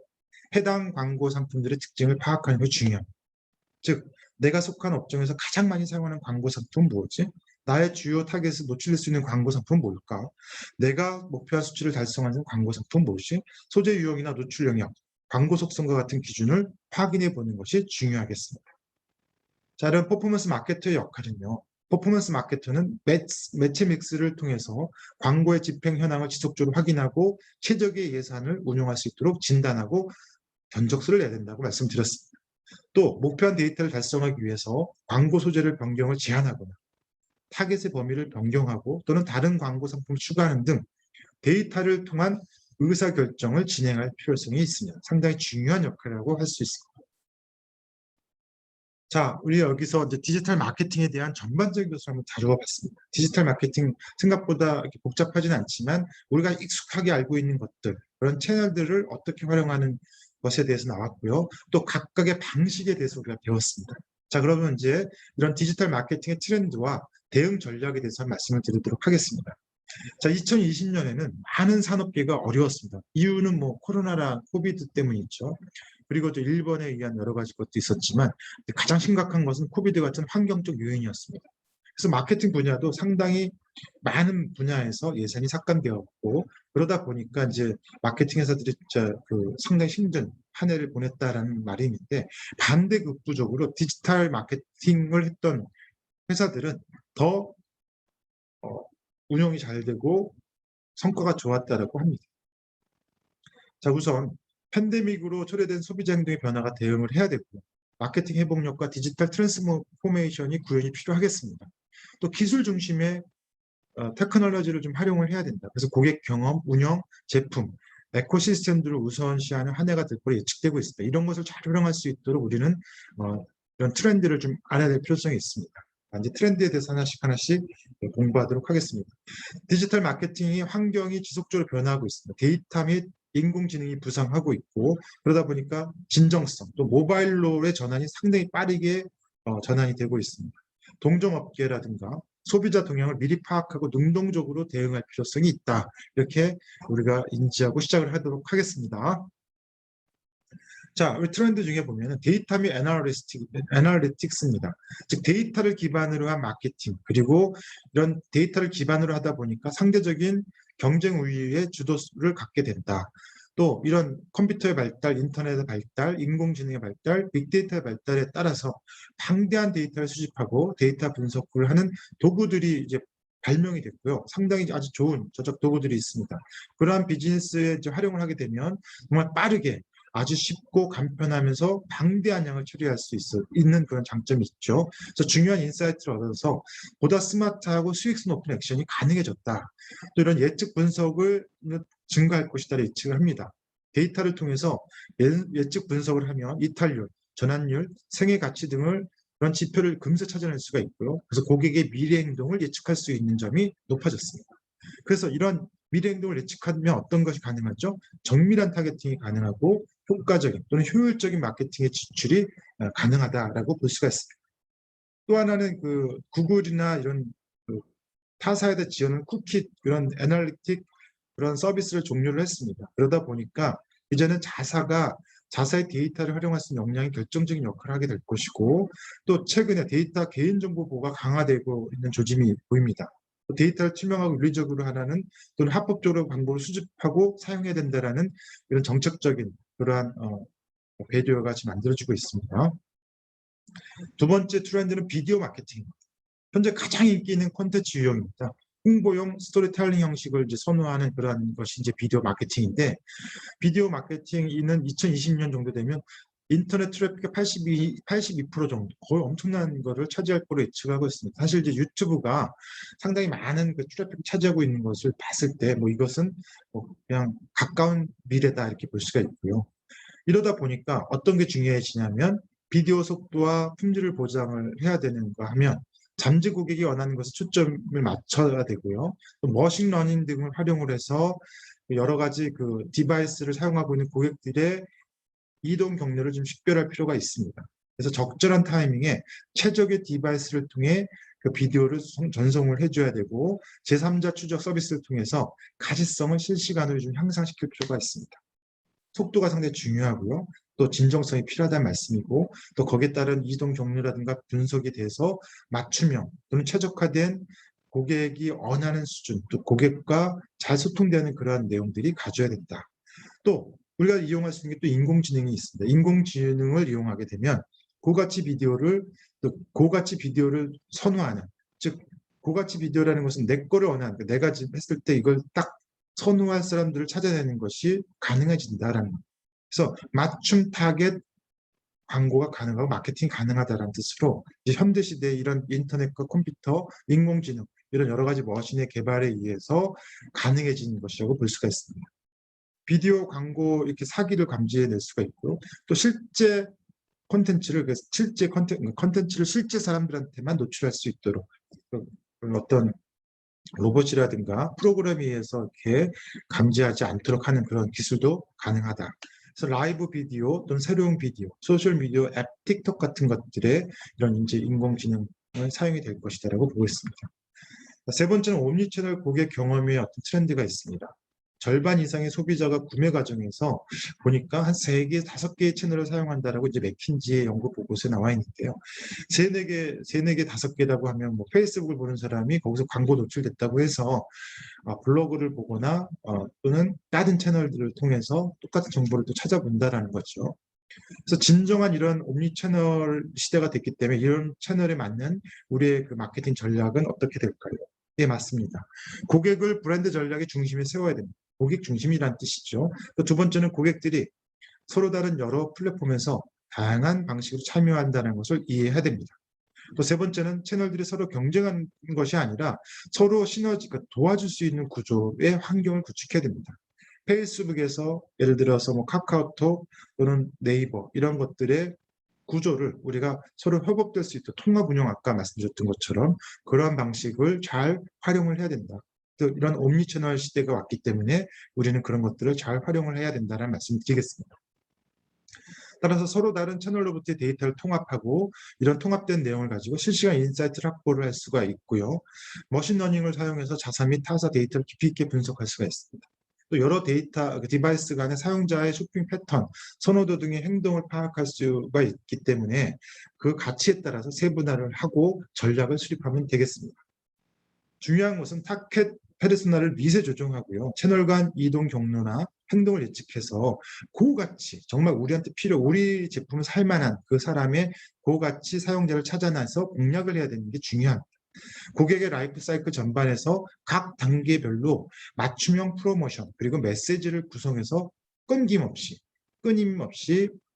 해당 광고 상품들의 특징을 파악하는 것이 중요합니다. 즉, 내가 속한 업종에서 가장 많이 사용하는 광고 상품은 무엇이지? 나의 주요 타겟에 노출될 수 있는 광고 상품은 뭘까? 내가 목표한 수치를 달성하는 광고 상품은 무엇이? 소재 유형이나 노출 영역, 광고 속성과 같은 기준을 확인해 보는 것이 중요하겠습니다. 자, 그럼 퍼포먼스 마케터의 역할은요. 퍼포먼스 마케터는 매체 믹스를 통해서 광고의 집행 현황을 지속적으로 확인하고 최적의 예산을 운용할 수 있도록 진단하고 견적서를 내야 된다고 말씀드렸습니다. 또 목표한 데이터를 달성하기 위해서 광고 소재를 변경을 제한하거나 타겟의 범위를 변경하고 또는 다른 광고 상품을 추가하는 등 데이터를 통한 의사결정을 진행할 필요성이 있습니다. 상당히 중요한 역할이라고 할 수 있습니다. 자, 우리 여기서 이제 디지털 마케팅에 대한 전반적인 것을 한번 다루어 봤습니다. 디지털 마케팅 생각보다 이렇게 복잡하지는 않지만 우리가 익숙하게 알고 있는 것들, 그런 채널들을 어떻게 활용하는 것에 대해서 나왔고요. 또 각각의 방식에 대해서 우리가 배웠습니다. 자, 그러면 이제 이런 디지털 마케팅의 트렌드와 대응 전략에 대해서 말씀을 드리도록 하겠습니다. 자, 2020년에는 많은 산업계가 어려웠습니다. 이유는 뭐 코로나랑 코비드 때문이죠. 그리고 또 일본에 의한 여러 가지 것도 있었지만 가장 심각한 것은 코비드 같은 환경적 요인이었습니다. 그래서 마케팅 분야도 상당히 많은 분야에서 예산이 삭감되었고 그러다 보니까 이제 마케팅 회사들이 상당히 힘든 한 해를 보냈다라는 말이 있는데 반대급부적으로 디지털 마케팅을 했던 회사들은 더 운영이 잘 되고 성과가 좋았다라고 합니다. 자, 우선 팬데믹으로 초래된 소비자 행동의 변화가 대응을 해야 되고 마케팅 회복력과 디지털 트랜스포메이션이 구현이 필요하겠습니다. 또 기술 중심의 테크놀로지를 좀 활용을 해야 된다. 그래서 고객 경험, 운영, 제품, 에코시스템들을 우선시하는 한 해가 될 거로 예측되고 있습니다. 이런 것을 잘 활용할 수 있도록 우리는 이런 트렌드를 좀 알아야 될 필요성이 있습니다. 이제 트렌드에 대해서 하나씩 공부하도록 하겠습니다. 디지털 마케팅이 환경이 지속적으로 변화하고 있습니다. 데이터 및 인공지능이 부상하고 있고 그러다 보니까 진정성, 또 모바일로의 전환이 상당히 빠르게 전환이 되고 있습니다. 동종업계라든가 소비자 동향을 미리 파악하고 능동적으로 대응할 필요성이 있다. 이렇게 우리가 인지하고 시작을 하도록 하겠습니다. 자, 우리 트렌드 중에 보면은 데이터 및 애널리틱스입니다. 즉 데이터를 기반으로 한 마케팅, 그리고 이런 데이터를 기반으로 하다 보니까 상대적인 경쟁 우위의 주도를 갖게 된다. 또 이런 컴퓨터의 발달, 인터넷의 발달, 인공지능의 발달, 빅데이터의 발달에 따라서 방대한 데이터를 수집하고 데이터 분석을 하는 도구들이 이제 발명이 됐고요. 상당히 아주 좋은 저적 도구들이 있습니다. 그러한 비즈니스에 이제 활용을 하게 되면 정말 빠르게 아주 쉽고 간편하면서 방대한 양을 처리할 수 있는 그런 장점이 있죠. 그래서 중요한 인사이트를 얻어서 보다 스마트하고 수익성 높은 액션이 가능해졌다. 또 이런 예측 분석을 증가할 것이다 예측을 합니다. 데이터를 통해서 예측 분석을 하면 이탈률, 전환율, 생애 가치 등을 그런 지표를 금세 찾아낼 수가 있고요. 그래서 고객의 미래 행동을 예측할 수 있는 점이 높아졌습니다. 그래서 이런 미래 행동을 예측하면 어떤 것이 가능하죠? 정밀한 타겟팅이 가능하고 효과적인 또는 효율적인 마케팅의 지출이 가능하다라고 볼 수가 있습니다. 또 하나는 그 구글이나 이런 타사에다 지원은 쿠키 그런 애널리틱 그런 서비스를 종료를 했습니다. 그러다 보니까 이제는 자사의 데이터를 활용할 수 있는 역량이 결정적인 역할을 하게 될 것이고 또 최근에 데이터 개인정보 보호가 강화되고 있는 조짐이 보입니다. 데이터를 투명하고 윤리적으로 하라는 또는 합법적으로 광고를 수집하고 사용해야 된다라는 이런 정책적인 그러한 배려가 지금 만들어지고 있습니다. 두 번째 트렌드는 비디오 마케팅입니다. 현재 가장 인기 있는 콘텐츠 유형입니다. 홍보용 스토리텔링 형식을 이제 선호하는 그러한 것이 이제 비디오 마케팅인데 비디오 마케팅은 2020년 정도 되면 인터넷 트래픽의 82% 정도 거의 엄청난 거를 차지할 거로 예측하고 있습니다. 사실 이제 유튜브가 상당히 많은 그 트래픽을 차지하고 있는 것을 봤을 때 뭐 이것은 그냥 가까운 미래다 이렇게 볼 수가 있고요. 이러다 보니까 어떤 게 중요해지냐면 비디오 속도와 품질을 보장을 해야 되는가 하면 잠재 고객이 원하는 것에 초점을 맞춰야 되고요. 또 머신러닝 등을 활용을 해서 여러 가지 그 디바이스를 사용하고 있는 고객들의 이동 경로를 좀 식별할 필요가 있습니다. 그래서 적절한 타이밍에 최적의 디바이스를 통해 그 비디오를 전송을 해줘야 되고 제3자 추적 서비스를 통해서 가시성을 실시간으로 좀 향상시킬 필요가 있습니다. 속도가 상당히 중요하고요. 또 진정성이 필요하다는 말씀이고 또 거기에 따른 이동 경로라든가 분석에 대해서 맞춤형 또는 최적화된 고객이 원하는 수준 또 고객과 잘 소통되는 그러한 내용들이 가져야 된다. 또 우리가 이용할 수 있는 게 또 인공지능이 있습니다. 인공지능을 이용하게 되면 고가치 비디오를 선호하는 즉 고가치 비디오라는 것은 내 거를 원하는 내가 지금 했을 때 이걸 딱 선호할 사람들을 찾아내는 것이 가능해진다라는 것. 그래서 맞춤 타겟 광고가 가능하고 마케팅이 가능하다는 뜻으로 이제 현대 시대의 이런 인터넷과 컴퓨터, 인공지능 이런 여러 가지 머신의 개발에 의해서 가능해진 것이라고 볼 수가 있습니다. 비디오 광고 이렇게 사기를 감지해낼 수가 있고요. 또 실제 콘텐츠를 실제 사람들한테만 노출할 수 있도록 어떤 로봇이라든가 프로그램에 의해서 이렇게 감지하지 않도록 하는 그런 기술도 가능하다. 그래서 라이브 비디오 또는 새로운 비디오, 소셜 미디어 앱, 틱톡 같은 것들에 이런 이제 인공지능을 사용이 될 것이다라고 보고 있습니다. 세 번째는 옴니채널 고객 경험의 어떤 트렌드가 있습니다. 절반 이상의 소비자가 구매 과정에서 보니까 한 3개, 5개의 채널을 사용한다라고 이제 맥킨지의 연구 보고서에 나와 있는데요. 3, 4개, 5개라고 하면 뭐 페이스북을 보는 사람이 거기서 광고 노출됐다고 해서 블로그를 보거나 또는 다른 채널들을 통해서 똑같은 정보를 또 찾아본다라는 거죠. 그래서 진정한 이런 옴니 채널 시대가 됐기 때문에 이런 채널에 맞는 우리의 그 마케팅 전략은 어떻게 될까요? 예, 맞습니다. 고객을 브랜드 전략의 중심에 세워야 됩니다. 고객 중심이란 뜻이죠. 또 두 번째는 고객들이 서로 다른 여러 플랫폼에서 다양한 방식으로 참여한다는 것을 이해해야 됩니다. 또 세 번째는 채널들이 서로 경쟁하는 것이 아니라 서로 시너지가 도와줄 수 있는 구조의 환경을 구축해야 됩니다. 페이스북에서 예를 들어서 뭐 카카오톡 또는 네이버 이런 것들의 구조를 우리가 서로 협업될 수 있도록 통합 운영 아까 말씀드렸던 것처럼 그러한 방식을 잘 활용을 해야 된다. 또 이런 옴니채널 시대가 왔기 때문에 우리는 그런 것들을 잘 활용을 해야 된다는 말씀을 드리겠습니다. 따라서 서로 다른 채널로부터의 데이터를 통합하고 이런 통합된 내용을 가지고 실시간 인사이트를 확보를 할 수가 있고요. 머신러닝을 사용해서 자사 및 타사 데이터를 깊이 있게 분석할 수가 있습니다. 또 여러 데이터, 디바이스 간의 사용자의 쇼핑 패턴, 선호도 등의 행동을 파악할 수가 있기 때문에 그 가치에 따라서 세분화를 하고 전략을 수립하면 되겠습니다. 중요한 것은 타켓 페르소나를 미세 조정하고요. 채널 간 이동 경로나 행동을 예측해서 고가치, 정말 우리한테 우리 제품을 살 만한 그 사람의 고가치 사용자를 찾아내서 공략을 해야 되는 게 중요합니다. 고객의 라이프 사이클 전반에서 각 단계별로 맞춤형 프로모션 그리고 메시지를 구성해서 끊임없이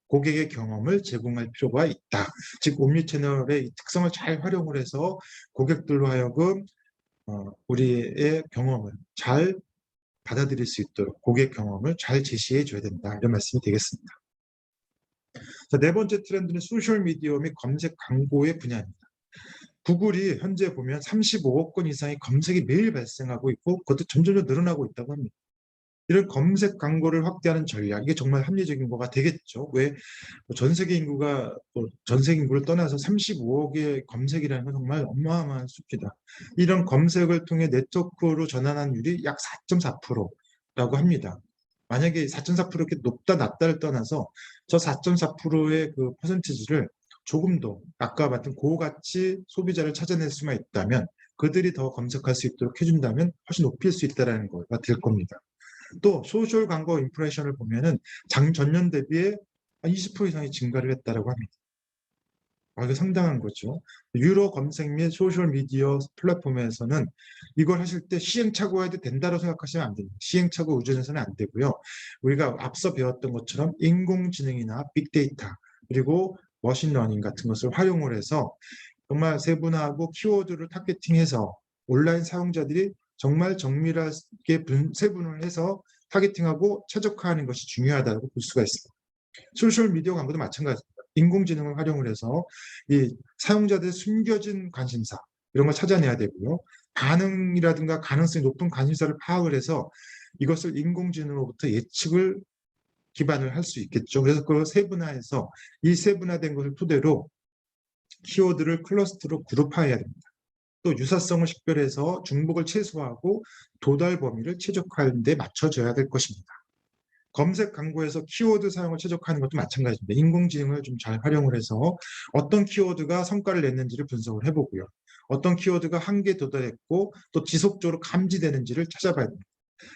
고객의 경험을 제공할 필요가 있다. 즉 옴니채널의 특성을 잘 활용을 해서 고객들로 하여금 우리의 경험을 잘 받아들일 수 있도록 고객 경험을 잘 제시해 줘야 된다. 이런 말씀이 되겠습니다. 자, 네 번째 트렌드는 소셜미디어 및 검색 광고의 분야입니다. 구글이 현재 보면 35억 건 이상의 검색이 매일 발생하고 있고 그것도 점점 늘어나고 있다고 합니다. 이런 검색 광고를 확대하는 전략, 이게 정말 합리적인 거가 되겠죠. 왜 전 세계 인구를 떠나서 35억의 검색이라는 건 정말 어마어마한 숫자다. 이런 검색을 통해 네트워크로 전환한율이 약 4.4%라고 합니다. 만약에 4.4% 이렇게 높다 낮다를 떠나서 저 4.4%의 그 퍼센티지를 조금 더 아까 봤던 고가치 소비자를 찾아낼 수만 있다면 그들이 더 검색할 수 있도록 해준다면 훨씬 높일 수 있다는 거가 될 겁니다. 또 소셜 광고 임프레션을 보면은 전년 대비에 20% 이상의 증가를 했다라고 합니다. 이거 상당한 거죠. 유료 검색 및 소셜 미디어 플랫폼에서는 이걸 하실 때 시행착오가 해도 된다고 생각하시면 안 됩니다. 시행착오 의존해서는 안 되고요. 우리가 앞서 배웠던 것처럼 인공지능이나 빅데이터 그리고 머신러닝 같은 것을 활용을 해서 정말 세분화하고 키워드를 타겟팅해서 온라인 사용자들이 정말 정밀하게 세분을 해서 타겟팅하고 최적화하는 것이 중요하다고 볼 수가 있습니다. 소셜미디어 광고도 마찬가지입니다. 인공지능을 활용을 해서 이 사용자들의 숨겨진 관심사 이런 걸 찾아내야 되고요. 반응이라든가 가능성이 높은 관심사를 파악을 해서 이것을 인공지능으로부터 예측을 기반을 할 수 있겠죠. 그래서 그걸 세분화해서 이 세분화된 것을 토대로 키워드를 클러스터로 그룹화해야 됩니다. 또 유사성을 식별해서 중복을 최소화하고 도달 범위를 최적화하는 데 맞춰줘야 될 것입니다. 검색 광고에서 키워드 사용을 최적화하는 것도 마찬가지입니다. 인공지능을 좀 잘 활용을 해서 어떤 키워드가 성과를 냈는지를 분석을 해보고요. 어떤 키워드가 한계에 도달했고 또 지속적으로 감지되는지를 찾아봐야 됩니다.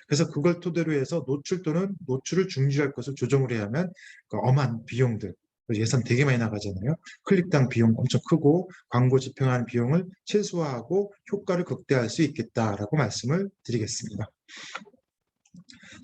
그래서 그걸 토대로 해서 노출 또는 노출을 중지할 것을 조정을 해야 하면 그 엄한 비용들, 예산 되게 많이 나가잖아요. 클릭당 비용 엄청 크고 광고 집행하는 비용을 최소화하고 효과를 극대화할 수 있겠다라고 말씀을 드리겠습니다.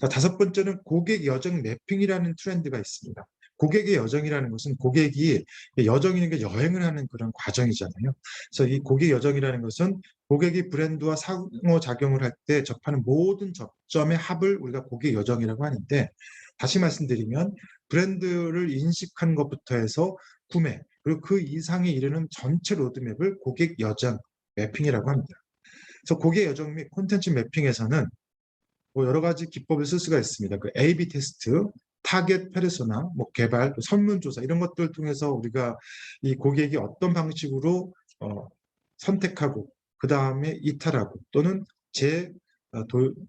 자, 다섯 번째는 고객 여정 매핑이라는 트렌드가 있습니다. 고객의 여정이라는 것은 고객이 여정이라는 게 여행을 하는 그런 과정이잖아요. 그래서 이 고객 여정이라는 것은 고객이 브랜드와 상호작용을 할 때 접하는 모든 접점의 합을 우리가 고객 여정이라고 하는데, 다시 말씀드리면 브랜드를 인식하는 것부터 해서 구매, 그리고 그 이상에 이르는 전체 로드맵을 고객 여정 매핑이라고 합니다. 그래서 고객 여정 및 콘텐츠 매핑에서는 여러 가지 기법을 쓸 수가 있습니다. 그 A/B 테스트, 타겟 페르소나, 개발, 설문조사 이런 것들을 통해서 우리가 이 고객이 어떤 방식으로 선택하고 그 다음에 이탈하고 또는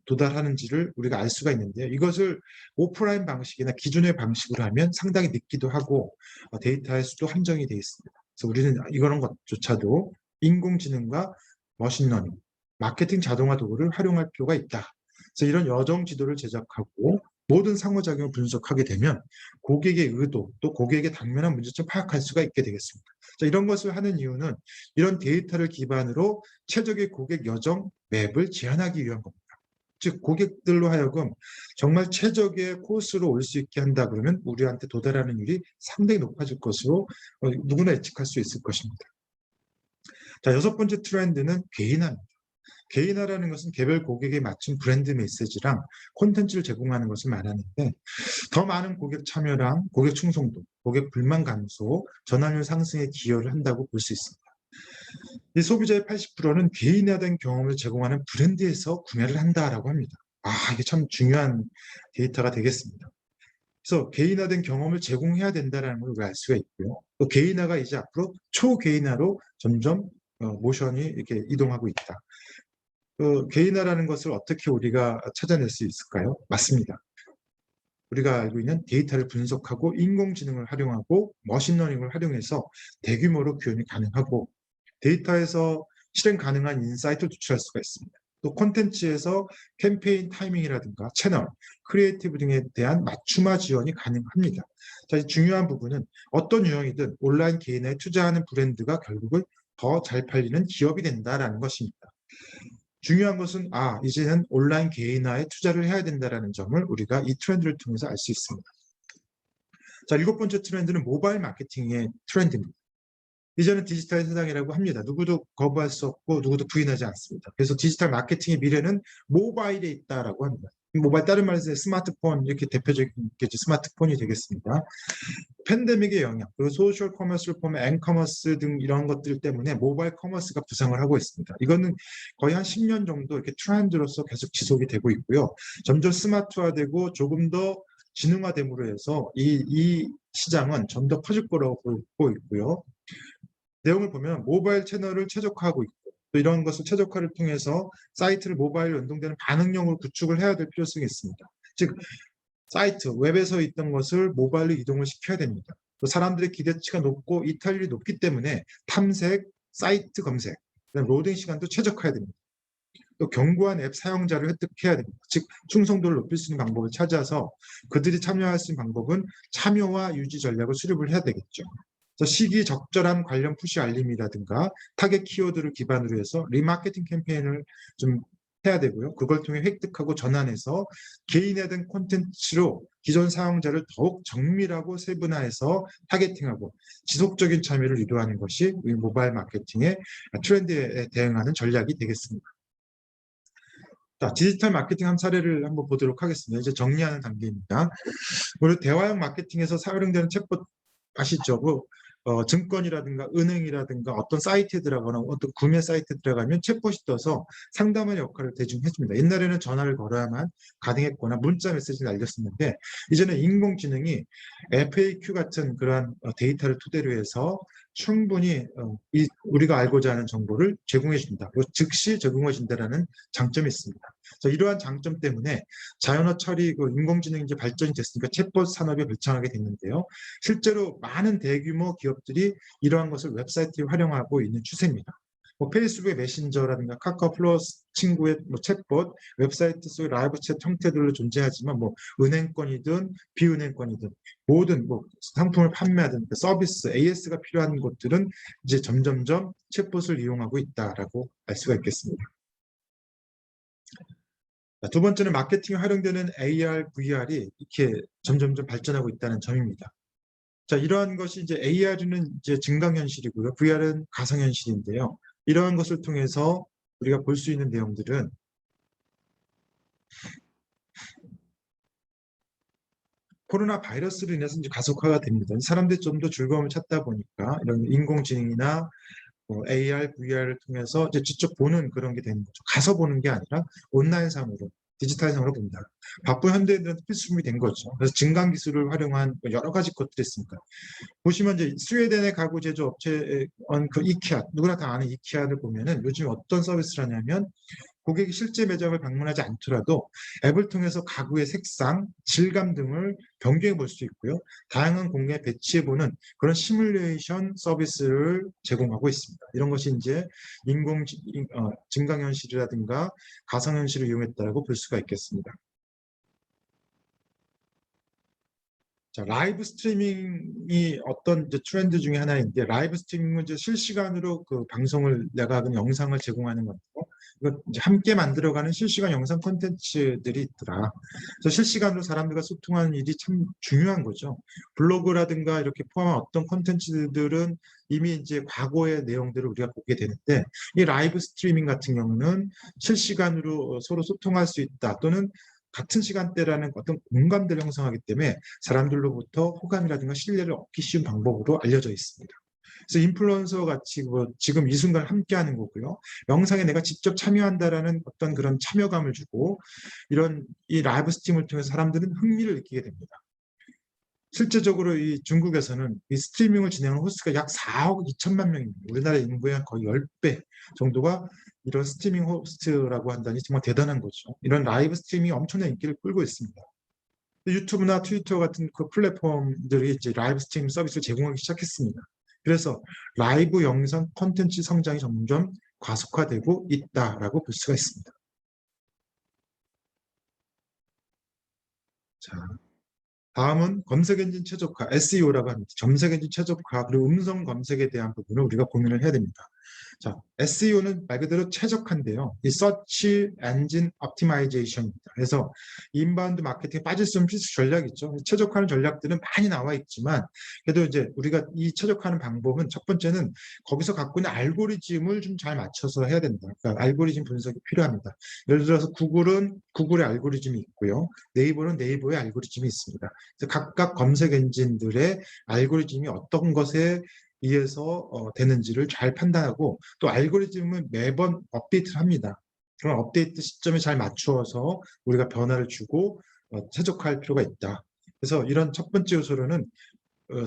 도달하는지를 우리가 알 수가 있는데요. 이것을 오프라인 방식이나 기존의 방식으로 하면 상당히 늦기도 하고 데이터의 수도 한정이 되어 있습니다. 그래서 우리는 이런 것조차도 인공지능과 머신러닝, 마케팅 자동화 도구를 활용할 필요가 있다. 그래서 이런 여정 지도를 제작하고 모든 상호작용을 분석하게 되면 고객의 의도 또 고객의 당면한 문제점을 파악할 수가 있게 되겠습니다. 자, 이런 것을 하는 이유는 이런 데이터를 기반으로 최적의 고객 여정 맵을 제안하기 위한 겁니다. 즉 고객들로 하여금 정말 최적의 코스로 올 수 있게 한다 그러면 우리한테 도달하는 일이 상당히 높아질 것으로 누구나 예측할 수 있을 것입니다. 자, 여섯 번째 트렌드는 개인화입니다. 개인화라는 것은 개별 고객에 맞춘 브랜드 메시지랑 콘텐츠를 제공하는 것을 말하는데, 더 많은 고객 참여랑 고객 충성도, 고객 불만 감소, 전환율 상승에 기여를 한다고 볼 수 있습니다. 이 소비자의 80%는 개인화된 경험을 제공하는 브랜드에서 구매를 한다라고 합니다. 이게 참 중요한 데이터가 되겠습니다. 그래서 개인화된 경험을 제공해야 된다는 걸 알 수가 있고요. 또 개인화가 이제 앞으로 초개인화로 점점 모션이 이렇게 이동하고 있다. 개인화라는 것을 어떻게 우리가 찾아낼 수 있을까요? 맞습니다. 우리가 알고 있는 데이터를 분석하고 인공지능을 활용하고 머신러닝을 활용해서 대규모로 구현이 가능하고 데이터에서 실행 가능한 인사이트를 도출할 수가 있습니다. 또 콘텐츠에서 캠페인 타이밍이라든가 채널, 크리에이티브 등에 대한 맞춤화 지원이 가능합니다. 자, 중요한 부분은 어떤 유형이든 온라인 개인화에 투자하는 브랜드가 결국은 더 잘 팔리는 기업이 된다는 것입니다. 중요한 것은 이제는 온라인 개인화에 투자를 해야 된다는 점을 우리가 이 트렌드를 통해서 알 수 있습니다. 자, 일곱 번째 트렌드는 모바일 마케팅의 트렌드입니다. 이제는 디지털 세상이라고 합니다. 누구도 거부할 수 없고 누구도 부인하지 않습니다. 그래서 디지털 마케팅의 미래는 모바일에 있다라고 합니다. 모바일 다른 말에서 스마트폰, 이렇게 대표적인 게 스마트폰이 되겠습니다. 팬데믹의 영향, 그리고 소셜 커머스를 보면 앵커머스 등 이런 것들 때문에 모바일 커머스가 부상을 하고 있습니다. 이거는 거의 한 10년 정도 이렇게 트렌드로서 계속 지속이 되고 있고요. 점점 스마트화되고 조금 더 지능화됨으로 해서 이 시장은 좀 더 커질 거라고 보고 있고요. 내용을 보면 모바일 채널을 최적화하고 있고 또 이런 것을 최적화를 통해서 사이트를 모바일로 연동되는 반응형으로 구축을 해야 될 필요성이 있습니다. 즉 사이트, 웹에서 있던 것을 모바일로 이동을 시켜야 됩니다. 또 사람들의 기대치가 높고 이탈률이 높기 때문에 탐색, 사이트 검색, 로딩 시간도 최적화해야 됩니다. 또 견고한 앱 사용자를 획득해야 됩니다. 즉 충성도를 높일 수 있는 방법을 찾아서 그들이 참여할 수 있는 방법은 참여와 유지 전략을 수립을 해야 되겠죠. 시기적절한 관련 푸시 알림이라든가 타겟 키워드를 기반으로 해서 리마케팅 캠페인을 좀 해야 되고요. 그걸 통해 획득하고 전환해서 개인화된 콘텐츠로 기존 사용자를 더욱 정밀하고 세분화해서 타겟팅하고 지속적인 참여를 유도하는 것이 우리 모바일 마케팅의 트렌드에 대응하는 전략이 되겠습니다. 자, 디지털 마케팅 한 사례를 한번 보도록 하겠습니다. 이제 정리하는 단계입니다. 우리 대화형 마케팅에서 활용되는 챗봇 아시죠? 증권이라든가 은행이라든가 어떤 사이트에 들어가거나 어떤 구매 사이트에 들어가면 챗봇이 떠서 상담의 역할을 대충 해줍니다. 옛날에는 전화를 걸어야만 가능했거나 문자 메시지를 날렸었는데 이제는 인공지능이 FAQ 같은 그러한 데이터를 토대로 해서 충분히 우리가 알고자 하는 정보를 제공해 준다. 그리고 즉시 제공해 준다라는 장점이 있습니다. 그래서 이러한 장점 때문에 자연어 처리, 인공지능이 이제 발전이 됐으니까 챗봇 산업이 발전하게 됐는데요. 실제로 많은 대규모 기업들이 이러한 것을 웹사이트에 활용하고 있는 추세입니다. 페이스북의 메신저라든가 카카오 플러스 친구의 챗봇, 웹사이트 속의 라이브 챗 형태들로 존재하지만 은행권이든 비은행권이든 모든 상품을 판매하든 서비스, AS가 필요한 곳들은 이제 점점점 챗봇을 이용하고 있다라고 알 수가 있겠습니다. 두 번째는 마케팅에 활용되는 AR, VR이 이렇게 점점점 발전하고 있다는 점입니다. 자, 이러한 것이 이제 AR은 이제 증강현실이고요. VR은 가상현실인데요. 이러한 것을 통해서 우리가 볼 수 있는 내용들은 코로나 바이러스로 인해서 이제 가속화가 됩니다. 사람들이 좀 더 즐거움을 찾다 보니까 이런 인공지능이나 AR, VR을 통해서 이제 직접 보는 그런 게 되는 거죠. 가서 보는 게 아니라 온라인상으로, 디지털상으로 본다. 바쁜 현대인들은 필수품이 된 거죠. 그래서 증강 기술을 활용한 여러 가지 것들이 있습니다. 보시면 이제 스웨덴의 가구 제조 업체 그 이케아, 누구나 다 아는 이케아를 보면은 요즘 어떤 서비스를 하냐면 고객이 실제 매장을 방문하지 않더라도 앱을 통해서 가구의 색상, 질감 등을 변경해 볼 수 있고요. 다양한 공간에 배치해보는 그런 시뮬레이션 서비스를 제공하고 있습니다. 이런 것이 이제 증강현실이라든가 가상현실을 이용했다고 볼 수가 있겠습니다. 자, 라이브 스트리밍이 어떤 이제 트렌드 중에 하나인데, 라이브 스트리밍은 이제 실시간으로 그 방송을 내가 그 영상을 제공하는 거고, 이거 이제 함께 만들어가는 실시간 영상 콘텐츠들이 있더라. 그래서 실시간으로 사람들과 소통하는 일이 참 중요한 거죠. 블로그라든가 이렇게 포함한 어떤 콘텐츠들은 이미 이제 과거의 내용들을 우리가 보게 되는데, 이 라이브 스트리밍 같은 경우는 실시간으로 서로 소통할 수 있다, 또는 같은 시간대라는 어떤 공감대를 형성하기 때문에 사람들로부터 호감이라든가 신뢰를 얻기 쉬운 방법으로 알려져 있습니다. 그래서 인플루언서 같이 지금 이 순간 함께하는 거고요. 영상에 내가 직접 참여한다라는 어떤 그런 참여감을 주고 이런 이 라이브 스트림을 통해서 사람들은 흥미를 느끼게 됩니다. 실제적으로 이 중국에서는 이 스트리밍을 진행하는 호스트가 약 4억 2천만 명입니다. 우리나라 인구의 거의 10배 정도가 이런 스트리밍 호스트라고 한다니 정말 대단한 거죠. 이런 라이브 스트리밍이 엄청난 인기를 끌고 있습니다. 유튜브나 트위터 같은 그 플랫폼들이 이제 라이브 스트리밍 서비스를 제공하기 시작했습니다. 그래서 라이브 영상 콘텐츠 성장이 점점 가속화되고 있다라고 볼 수가 있습니다. 자, 다음은 검색엔진 최적화, SEO라고 합니다. 검색엔진 최적화, 그리고 음성 검색에 대한 부분을 우리가 고민을 해야 됩니다. 자, SEO는 말 그대로 최적화인데요. 이 Search Engine Optimization입니다. 그래서 인바운드 마케팅에 빠질 수 없는 필수 전략이죠. 최적화하는 전략들은 많이 나와 있지만 그래도 이제 우리가 이 최적화하는 방법은 첫 번째는 거기서 갖고 있는 알고리즘을 좀 잘 맞춰서 해야 된다. 그러니까 알고리즘 분석이 필요합니다. 예를 들어서 구글은 구글의 알고리즘이 있고요. 네이버는 네이버의 알고리즘이 있습니다. 그래서 각각 검색 엔진들의 알고리즘이 어떤 것에 의해서 되는지를 잘 판단하고 또 알고리즘은 매번 업데이트를 합니다. 그런 업데이트 시점에 잘 맞추어서 우리가 변화를 주고 최적화할 필요가 있다. 그래서 이런 첫 번째 요소로는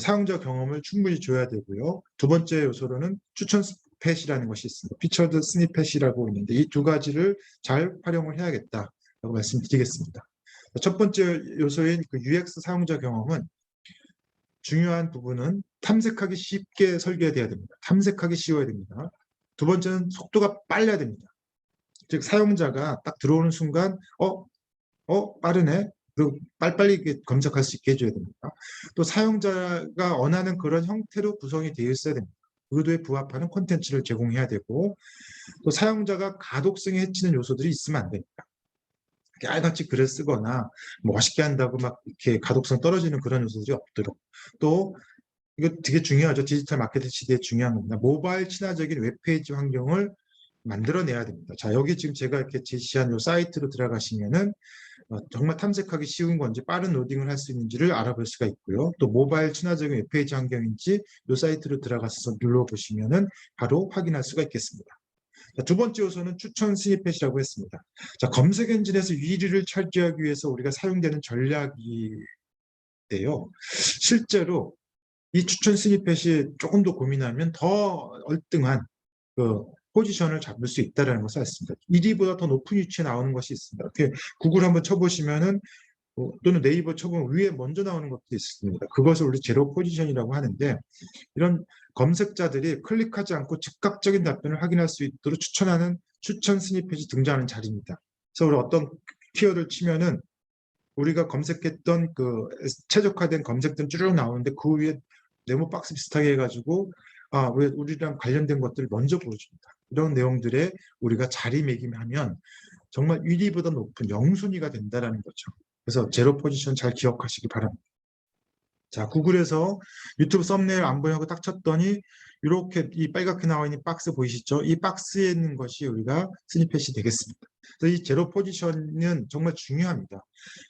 사용자 경험을 충분히 줘야 되고요. 두 번째 요소로는 추천 스nippet이라는 것이 있습니다. 피처드 스니펫이라고 있는데 이 두 가지를 잘 활용을 해야겠다라고 말씀드리겠습니다. 첫 번째 요소인 그 UX 사용자 경험은 중요한 부분은 탐색하기 쉽게 설계돼야 됩니다. 탐색하기 쉬워야 됩니다. 두 번째는 속도가 빨라야 됩니다. 즉 사용자가 딱 들어오는 순간 빠르네. 그리고 빨리빨리 검색할 수 있게 해줘야 됩니다. 또 사용자가 원하는 그런 형태로 구성이 되어 있어야 됩니다. 의도에 부합하는 콘텐츠를 제공해야 되고 또 사용자가 가독성에 해치는 요소들이 있으면 안 됩니다. 깨알같이 글을 쓰거나 멋있게 한다고 막 이렇게 가독성 떨어지는 그런 요소들이 없도록 또 이거 되게 중요하죠. 디지털 마케팅 시대에 중요한 겁니다. 모바일 친화적인 웹페이지 환경을 만들어내야 됩니다. 자, 여기 지금 제가 이렇게 제시한 이 사이트로 들어가시면은 정말 탐색하기 쉬운 건지 빠른 로딩을 할 수 있는지를 알아볼 수가 있고요. 또 모바일 친화적인 웹페이지 환경인지 이 사이트로 들어가서 눌러보시면은 바로 확인할 수가 있겠습니다. 자, 두 번째 요소는 추천 스니펫이라고 했습니다. 자, 검색 엔진에서 1위를 차지하기 위해서 우리가 사용되는 전략인데요. 실제로 이 추천 스니펫이 조금 더 고민하면 더 얼등한 그 포지션을 잡을 수 있다는 것을 알습니다. 1위보다 더 높은 위치에 나오는 것이 있습니다. 이렇게 구글 한번 쳐보시면은 또는 네이버 쳐보면 위에 먼저 나오는 것도 있습니다. 그것을 우리 제로 포지션이라고 하는데 이런 검색자들이 클릭하지 않고 즉각적인 답변을 확인할 수 있도록 추천하는 추천 스니펫이 등장하는 자리입니다. 그래서 우리 어떤 키워드를 치면은 우리가 검색했던 그 최적화된 검색들은 쭉 나오는데 그 위에 네모 박스 비슷하게 해가지고 우리랑 관련된 것들을 먼저 보여줍니다. 이런 내용들에 우리가 자리매김하면 정말 1위보다 높은 영순위가 된다는 거죠. 그래서 제로 포지션 잘 기억하시기 바랍니다. 자, 구글에서 유튜브 썸네일 안 보이고 딱 쳤더니 이렇게 이 빨갛게 나와 있는 박스 보이시죠? 이 박스에 있는 것이 우리가 스니펫이 되겠습니다. 그래서 이 제로 포지션은 정말 중요합니다.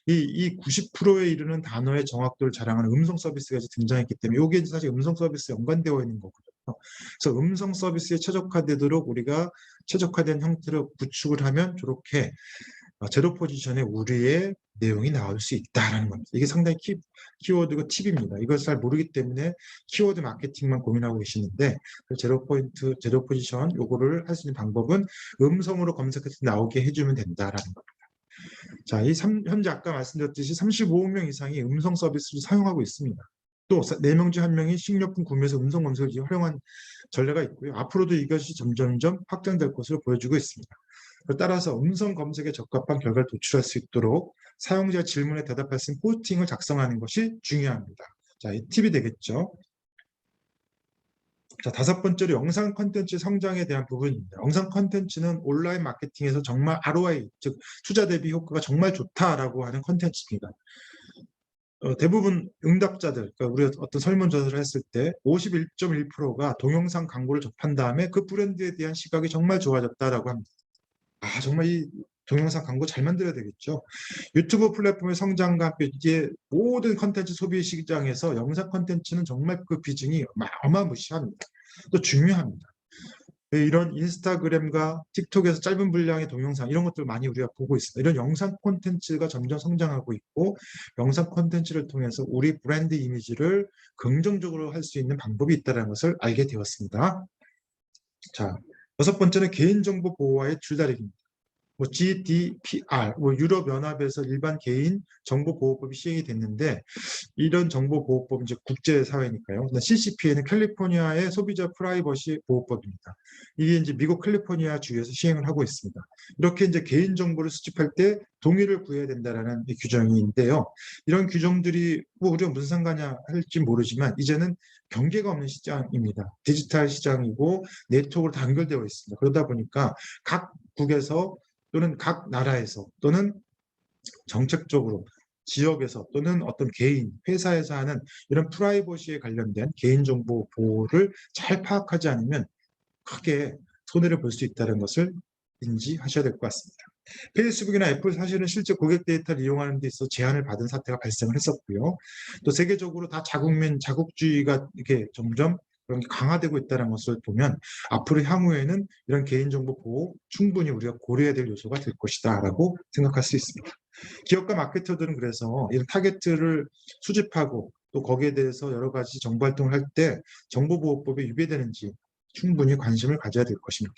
이 90%에 이르는 단어의 정확도를 자랑하는 음성 서비스가 등장했기 때문에 이게 사실 음성 서비스에 연관되어 있는 거거든요. 그래서 음성 서비스에 최적화되도록 우리가 최적화된 형태로 구축을 하면 저렇게 제로 포지션에 우리의 내용이 나올 수 있다는 겁니다. 이게 상당히 키워드가 팁입니다. 이걸 잘 모르기 때문에 키워드 마케팅만 고민하고 계시는데 제로 포인트, 제로 포지션 요거를 할 수 있는 방법은 음성으로 검색해서 나오게 해주면 된다라는 겁니다. 자, 현재 아까 말씀드렸듯이 35억 명 이상이 음성 서비스를 사용하고 있습니다. 또 4명 중 1명이 식료품 구매에서 음성 검색을 활용한 전례가 있고요. 앞으로도 이것이 점점점 확장될 것으로 보여지고 있습니다. 따라서 음성 검색에 적합한 결과를 도출할 수 있도록 사용자 질문에 대답할 수 있는 포스팅을 작성하는 것이 중요합니다. 자, 이 팁이 되겠죠. 자, 5번째로 영상 콘텐츠 성장에 대한 부분입니다. 영상 콘텐츠는 온라인 마케팅에서 정말 ROI, 즉 투자 대비 효과가 정말 좋다라고 하는 콘텐츠입니다. 대부분 응답자들, 그러니까 우리가 어떤 설문조사를 했을 때 51.1%가 동영상 광고를 접한 다음에 그 브랜드에 대한 시각이 정말 좋아졌다라고 합니다. 정말 이 동영상 광고 잘 만들어야 되겠죠. 유튜브 플랫폼의 성장과 함께 이제 모든 컨텐츠 소비 시장에서 영상 컨텐츠는 정말 그 비중이 어마무시합니다. 또 중요합니다. 이런 인스타그램과 틱톡에서 짧은 분량의 동영상 이런 것들 많이 우리가 보고 있습니다. 이런 영상 콘텐츠가 점점 성장하고 있고 영상 콘텐츠를 통해서 우리 브랜드 이미지를 긍정적으로 할 수 있는 방법이 있다는 것을 알게 되었습니다. 자, 6번째는 개인정보 보호와의 줄다리기입니다. GDPR, 유럽연합에서 일반 개인 정보보호법이 시행이 됐는데 이런 정보보호법은 이제 국제사회니까요. CCPA는 캘리포니아의 소비자 프라이버시 보호법입니다. 이게 이제 미국 캘리포니아 주에서 시행을 하고 있습니다. 이렇게 이제 개인 정보를 수집할 때 동의를 구해야 된다라는 규정인데요. 이런 규정들이 우리가 무슨 상관이냐 할지 모르지만 이제는 경계가 없는 시장입니다. 디지털 시장이고 네트워크로 다 연결되어 있습니다. 그러다 보니까 각국에서 또는 각 나라에서 또는 정책적으로 지역에서 또는 어떤 개인, 회사에서 하는 이런 프라이버시에 관련된 개인정보 보호를 잘 파악하지 않으면 크게 손해를 볼 수 있다는 것을 인지하셔야 될 것 같습니다. 페이스북이나 애플 사실은 실제 고객 데이터를 이용하는 데 있어서 제한을 받은 사태가 발생을 했었고요. 또 세계적으로 다 자국주의가 이렇게 점점 그런 게 강화되고 있다는 것을 보면 앞으로 향후에는 이런 개인정보 보호 충분히 우리가 고려해야 될 요소가 될 것이다 라고 생각할 수 있습니다. 기업과 마케터들은 그래서 이런 타겟을 수집하고 또 거기에 대해서 여러 가지 정보 활동을 할 때 정보보호법에 위배되는지 충분히 관심을 가져야 될 것입니다.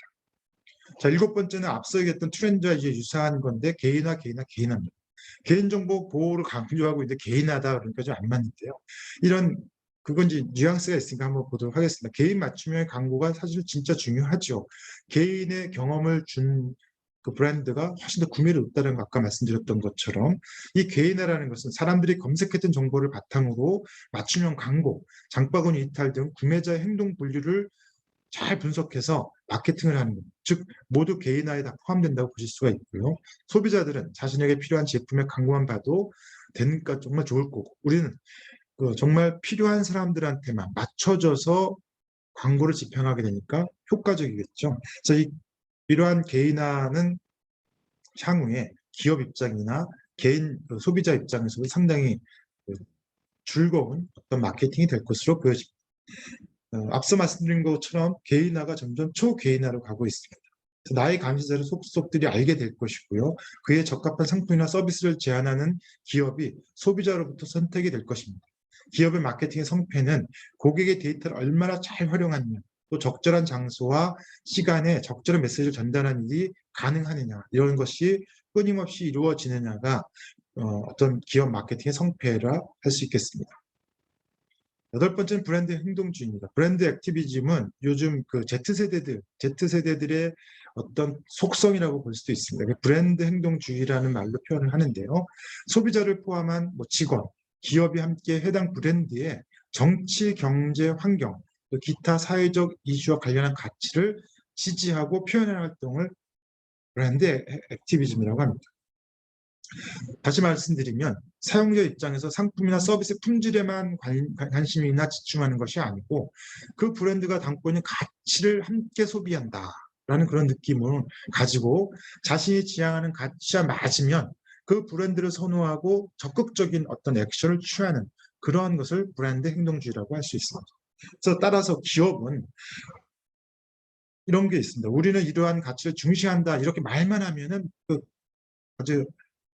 자, 7번째는 앞서 얘기했던 트렌드와 이제 유사한 건데 개인화입니다. 개인정보 보호를 강조하고 있는데 개인화다 그러니까 좀 안 맞는데요. 그건 이제 뉘앙스가 있으니까 한번 보도록 하겠습니다. 개인 맞춤형 광고가 사실 진짜 중요하죠. 개인의 경험을 준 그 브랜드가 훨씬 더 구매를 높다는 거 아까 말씀드렸던 것처럼 이 개인화라는 것은 사람들이 검색했던 정보를 바탕으로 맞춤형 광고, 장바구니 이탈 등 구매자의 행동 분류를 잘 분석해서 마케팅을 하는 것, 즉 모두 개인화에 다 포함된다고 보실 수가 있고요. 소비자들은 자신에게 필요한 제품의 광고만 봐도 되니까 정말 좋을 거고 우리는 정말 필요한 사람들한테만 맞춰져서 광고를 집행하게 되니까 효과적이겠죠. 그래서 이러한 개인화는 향후에 기업 입장이나 개인 소비자 입장에서도 상당히 즐거운 어떤 마케팅이 될 것으로 보여집니다. 앞서 말씀드린 것처럼 개인화가 점점 초개인화로 가고 있습니다. 나의 감시자를 속속들이 알게 될 것이고요. 그에 적합한 상품이나 서비스를 제안하는 기업이 소비자로부터 선택이 될 것입니다. 기업의 마케팅의 성패는 고객의 데이터를 얼마나 잘 활용하느냐, 또 적절한 장소와 시간에 적절한 메시지를 전달하는 일이 가능하느냐, 이런 것이 끊임없이 이루어지느냐가 어떤 기업 마케팅의 성패라 할 수 있겠습니다. 여덟 번째는 브랜드 행동주의입니다. 브랜드 액티비즘은 요즘 그 Z세대들의 어떤 속성이라고 볼 수도 있습니다. 브랜드 행동주의라는 말로 표현을 하는데요. 소비자를 포함한 직원, 기업이 함께 해당 브랜드의 정치, 경제, 환경, 또 기타 사회적 이슈와 관련한 가치를 지지하고 표현하는 활동을 브랜드 액티비즘이라고 합니다. 다시 말씀드리면 사용자 입장에서 상품이나 서비스 품질에만 관심이나 집중하는 것이 아니고 그 브랜드가 담고 있는 가치를 함께 소비한다라는 그런 느낌을 가지고 자신이 지향하는 가치와 맞으면 그 브랜드를 선호하고 적극적인 어떤 액션을 취하는 그러한 것을 브랜드 행동주의라고 할 수 있습니다. 그래서 따라서 기업은 이런 게 있습니다. 우리는 이러한 가치를 중시한다 이렇게 말만 하면은 아주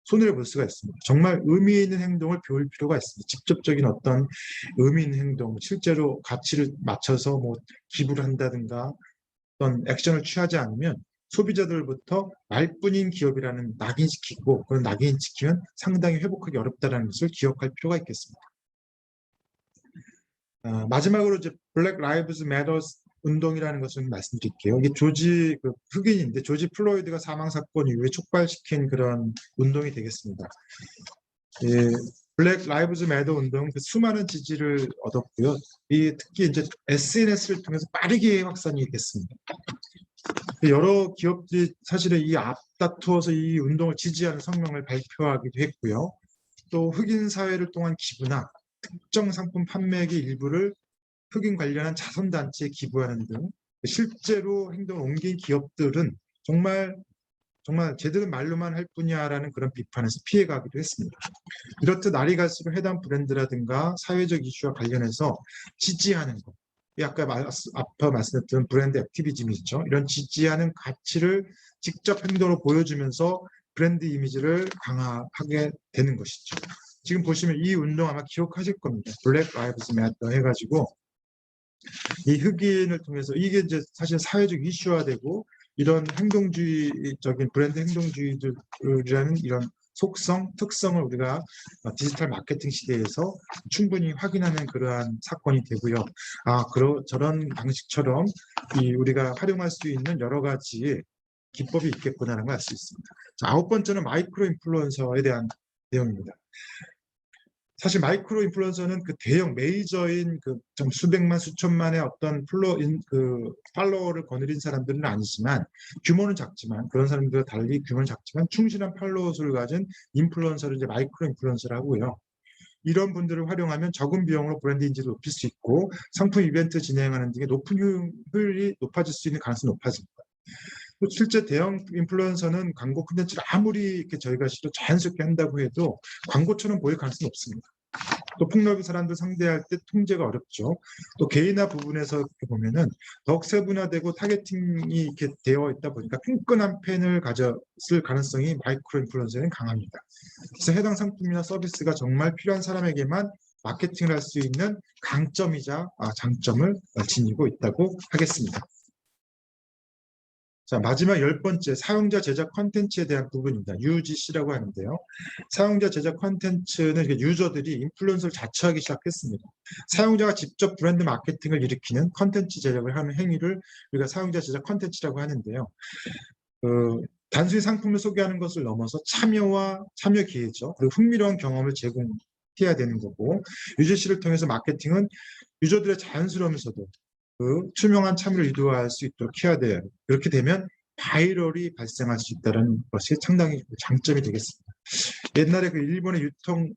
손해를 볼 수가 있습니다. 정말 의미 있는 행동을 배울 필요가 있습니다. 직접적인 어떤 의미 있는 행동, 실제로 가치를 맞춰서 기부를 한다든가 어떤 액션을 취하지 않으면 소비자들부터 말뿐인 기업이라는 낙인시키고 그런 낙인시키면 상당히 회복하기 어렵다는 것을 기억할 필요가 있겠습니다. 마지막으로 이제 블랙 라이브즈 매터스 운동이라는 것을 말씀드릴게요. 이게 흑인인데 조지 플로이드가 사망 사건 이후에 촉발시킨 그런 운동이 되겠습니다. 예, 블랙 라이브즈 매터 운동은 수많은 지지를 얻었고요. 특히 이제 SNS를 통해서 빠르게 확산이 됐습니다. 여러 기업들이 사실은 이 앞다투어서 이 운동을 지지하는 성명을 발표하기도 했고요. 또 흑인 사회를 통한 기부나 특정 상품 판매액의 일부를 흑인 관련한 자선단체에 기부하는 등 실제로 행동을 옮긴 기업들은 정말 제대로 말로만 할 뿐이야라는 그런 비판에서 피해가기도 했습니다. 이렇듯 날이 갈수록 해당 브랜드라든가 사회적 이슈와 관련해서 지지하는 것, 아까 앞서 말씀드린 브랜드 액티비즘이죠. 이런 지지하는 가치를 직접 행동으로 보여주면서 브랜드 이미지를 강화하게 되는 것이죠. 지금 보시면 이 운동 아마 기억하실 겁니다. 블랙 라이브즈 매터 해가지고 이 흑인을 통해서 이게 이제 사실 사회적 이슈화되고 이런 행동주의적인 브랜드 행동주의들이라는 이런 속성, 특성을 우리가 디지털 마케팅 시대에서 충분히 확인하는 그러한 사건이 되고요. 저런 방식처럼 우리가 활용할 수 있는 여러 가지 기법이 있겠구나라는 걸 알 수 있습니다. 자, 아홉 번째는 마이크로 인플루언서에 대한 내용입니다. 사실 마이크로 인플루언서는 대형 메이저인 좀 수백만 수천만의 어떤 팔로워를 거느린 사람들은 아니지만 규모는 작지만 그런 사람들과 달리 규모는 작지만 충실한 팔로워 수를 가진 인플루언서를 이제 마이크로 인플루언서라고 하고요. 이런 분들을 활용하면 적은 비용으로 브랜드 인지를 높일 수 있고 상품 이벤트 진행하는 등의 높은 효율이 높아질 수 있는 가능성이 높아집니다. 실제 대형 인플루언서는 광고 콘텐츠를 아무리 이렇게 저희가 자연스럽게 한다고 해도 광고처럼 보일 가능성이 없습니다. 또 폭넓은 사람들 상대할 때 통제가 어렵죠. 또 개인화 부분에서 이렇게 보면은 더욱 세분화되고 타겟팅이 이렇게 되어 있다 보니까 끈끈한 팬을 가졌을 가능성이 마이크로 인플루언서에는 강합니다. 그래서 해당 상품이나 서비스가 정말 필요한 사람에게만 마케팅을 할 수 있는 강점이자 장점을 지니고 있다고 하겠습니다. 자, 마지막 10번째, 사용자 제작 콘텐츠에 대한 부분입니다. UGC라고 하는데요. 사용자 제작 콘텐츠는 유저들이 인플루언서를 자처하기 시작했습니다. 사용자가 직접 브랜드 마케팅을 일으키는 콘텐츠 제작을 하는 행위를 우리가 사용자 제작 콘텐츠라고 하는데요. 단순히 상품을 소개하는 것을 넘어서 참여 기회죠. 그리고 흥미로운 경험을 제공해야 되는 거고, UGC를 통해서 마케팅은 유저들의 자연스러우면서도 투명한 참여를 유도할 수 있도록 해야 돼요. 그렇게 되면 바이럴이 발생할 수 있다는 것이 상당히 장점이 되겠습니다. 옛날에 일본의 유통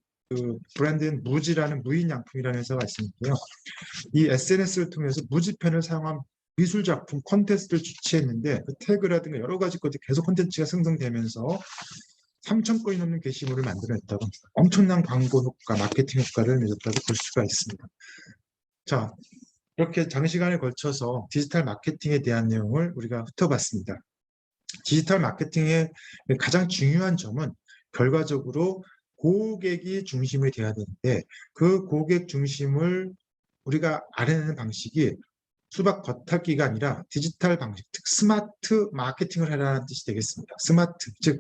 브랜드인 무지라는 무인 양품이라는 회사가 있었는데요. 이 SNS를 통해서 무지펜을 사용한 미술 작품 콘테스트를 주최했는데 태그라든가 여러 가지 것들이 계속 콘텐츠가 생성되면서 3,000건이 넘는 게시물을 만들어냈다고 합니다. 엄청난 광고 효과, 마케팅 효과를 맺었다고 볼 수가 있습니다. 자, 이렇게 장시간에 걸쳐서 디지털 마케팅에 대한 내용을 우리가 훑어봤습니다. 디지털 마케팅의 가장 중요한 점은 결과적으로 고객이 중심이 돼야 되는데 그 고객 중심을 우리가 알아내는 방식이 수박 겉핥기가 아니라 디지털 방식, 즉 스마트 마케팅을 하라는 뜻이 되겠습니다. 스마트, 즉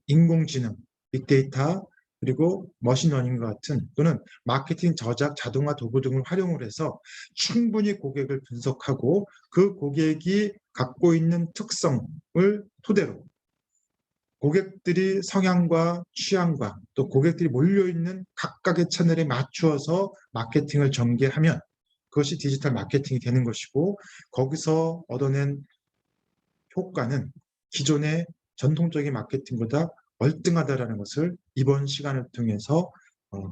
인공지능, 빅데이터, 그리고 머신러닝과 같은 또는 마케팅 저작, 자동화 도구 등을 활용을 해서 충분히 고객을 분석하고 그 고객이 갖고 있는 특성을 토대로 고객들이 성향과 취향과 또 고객들이 몰려있는 각각의 채널에 맞추어서 마케팅을 전개하면 그것이 디지털 마케팅이 되는 것이고 거기서 얻어낸 효과는 기존의 전통적인 마케팅보다 월등하다라는 것을 이번 시간을 통해서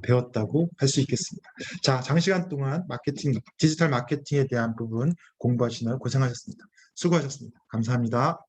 배웠다고 할 수 있겠습니다. 자, 장시간 동안 마케팅, 디지털 마케팅에 대한 부분 공부하시느라 고생하셨습니다. 수고하셨습니다. 감사합니다.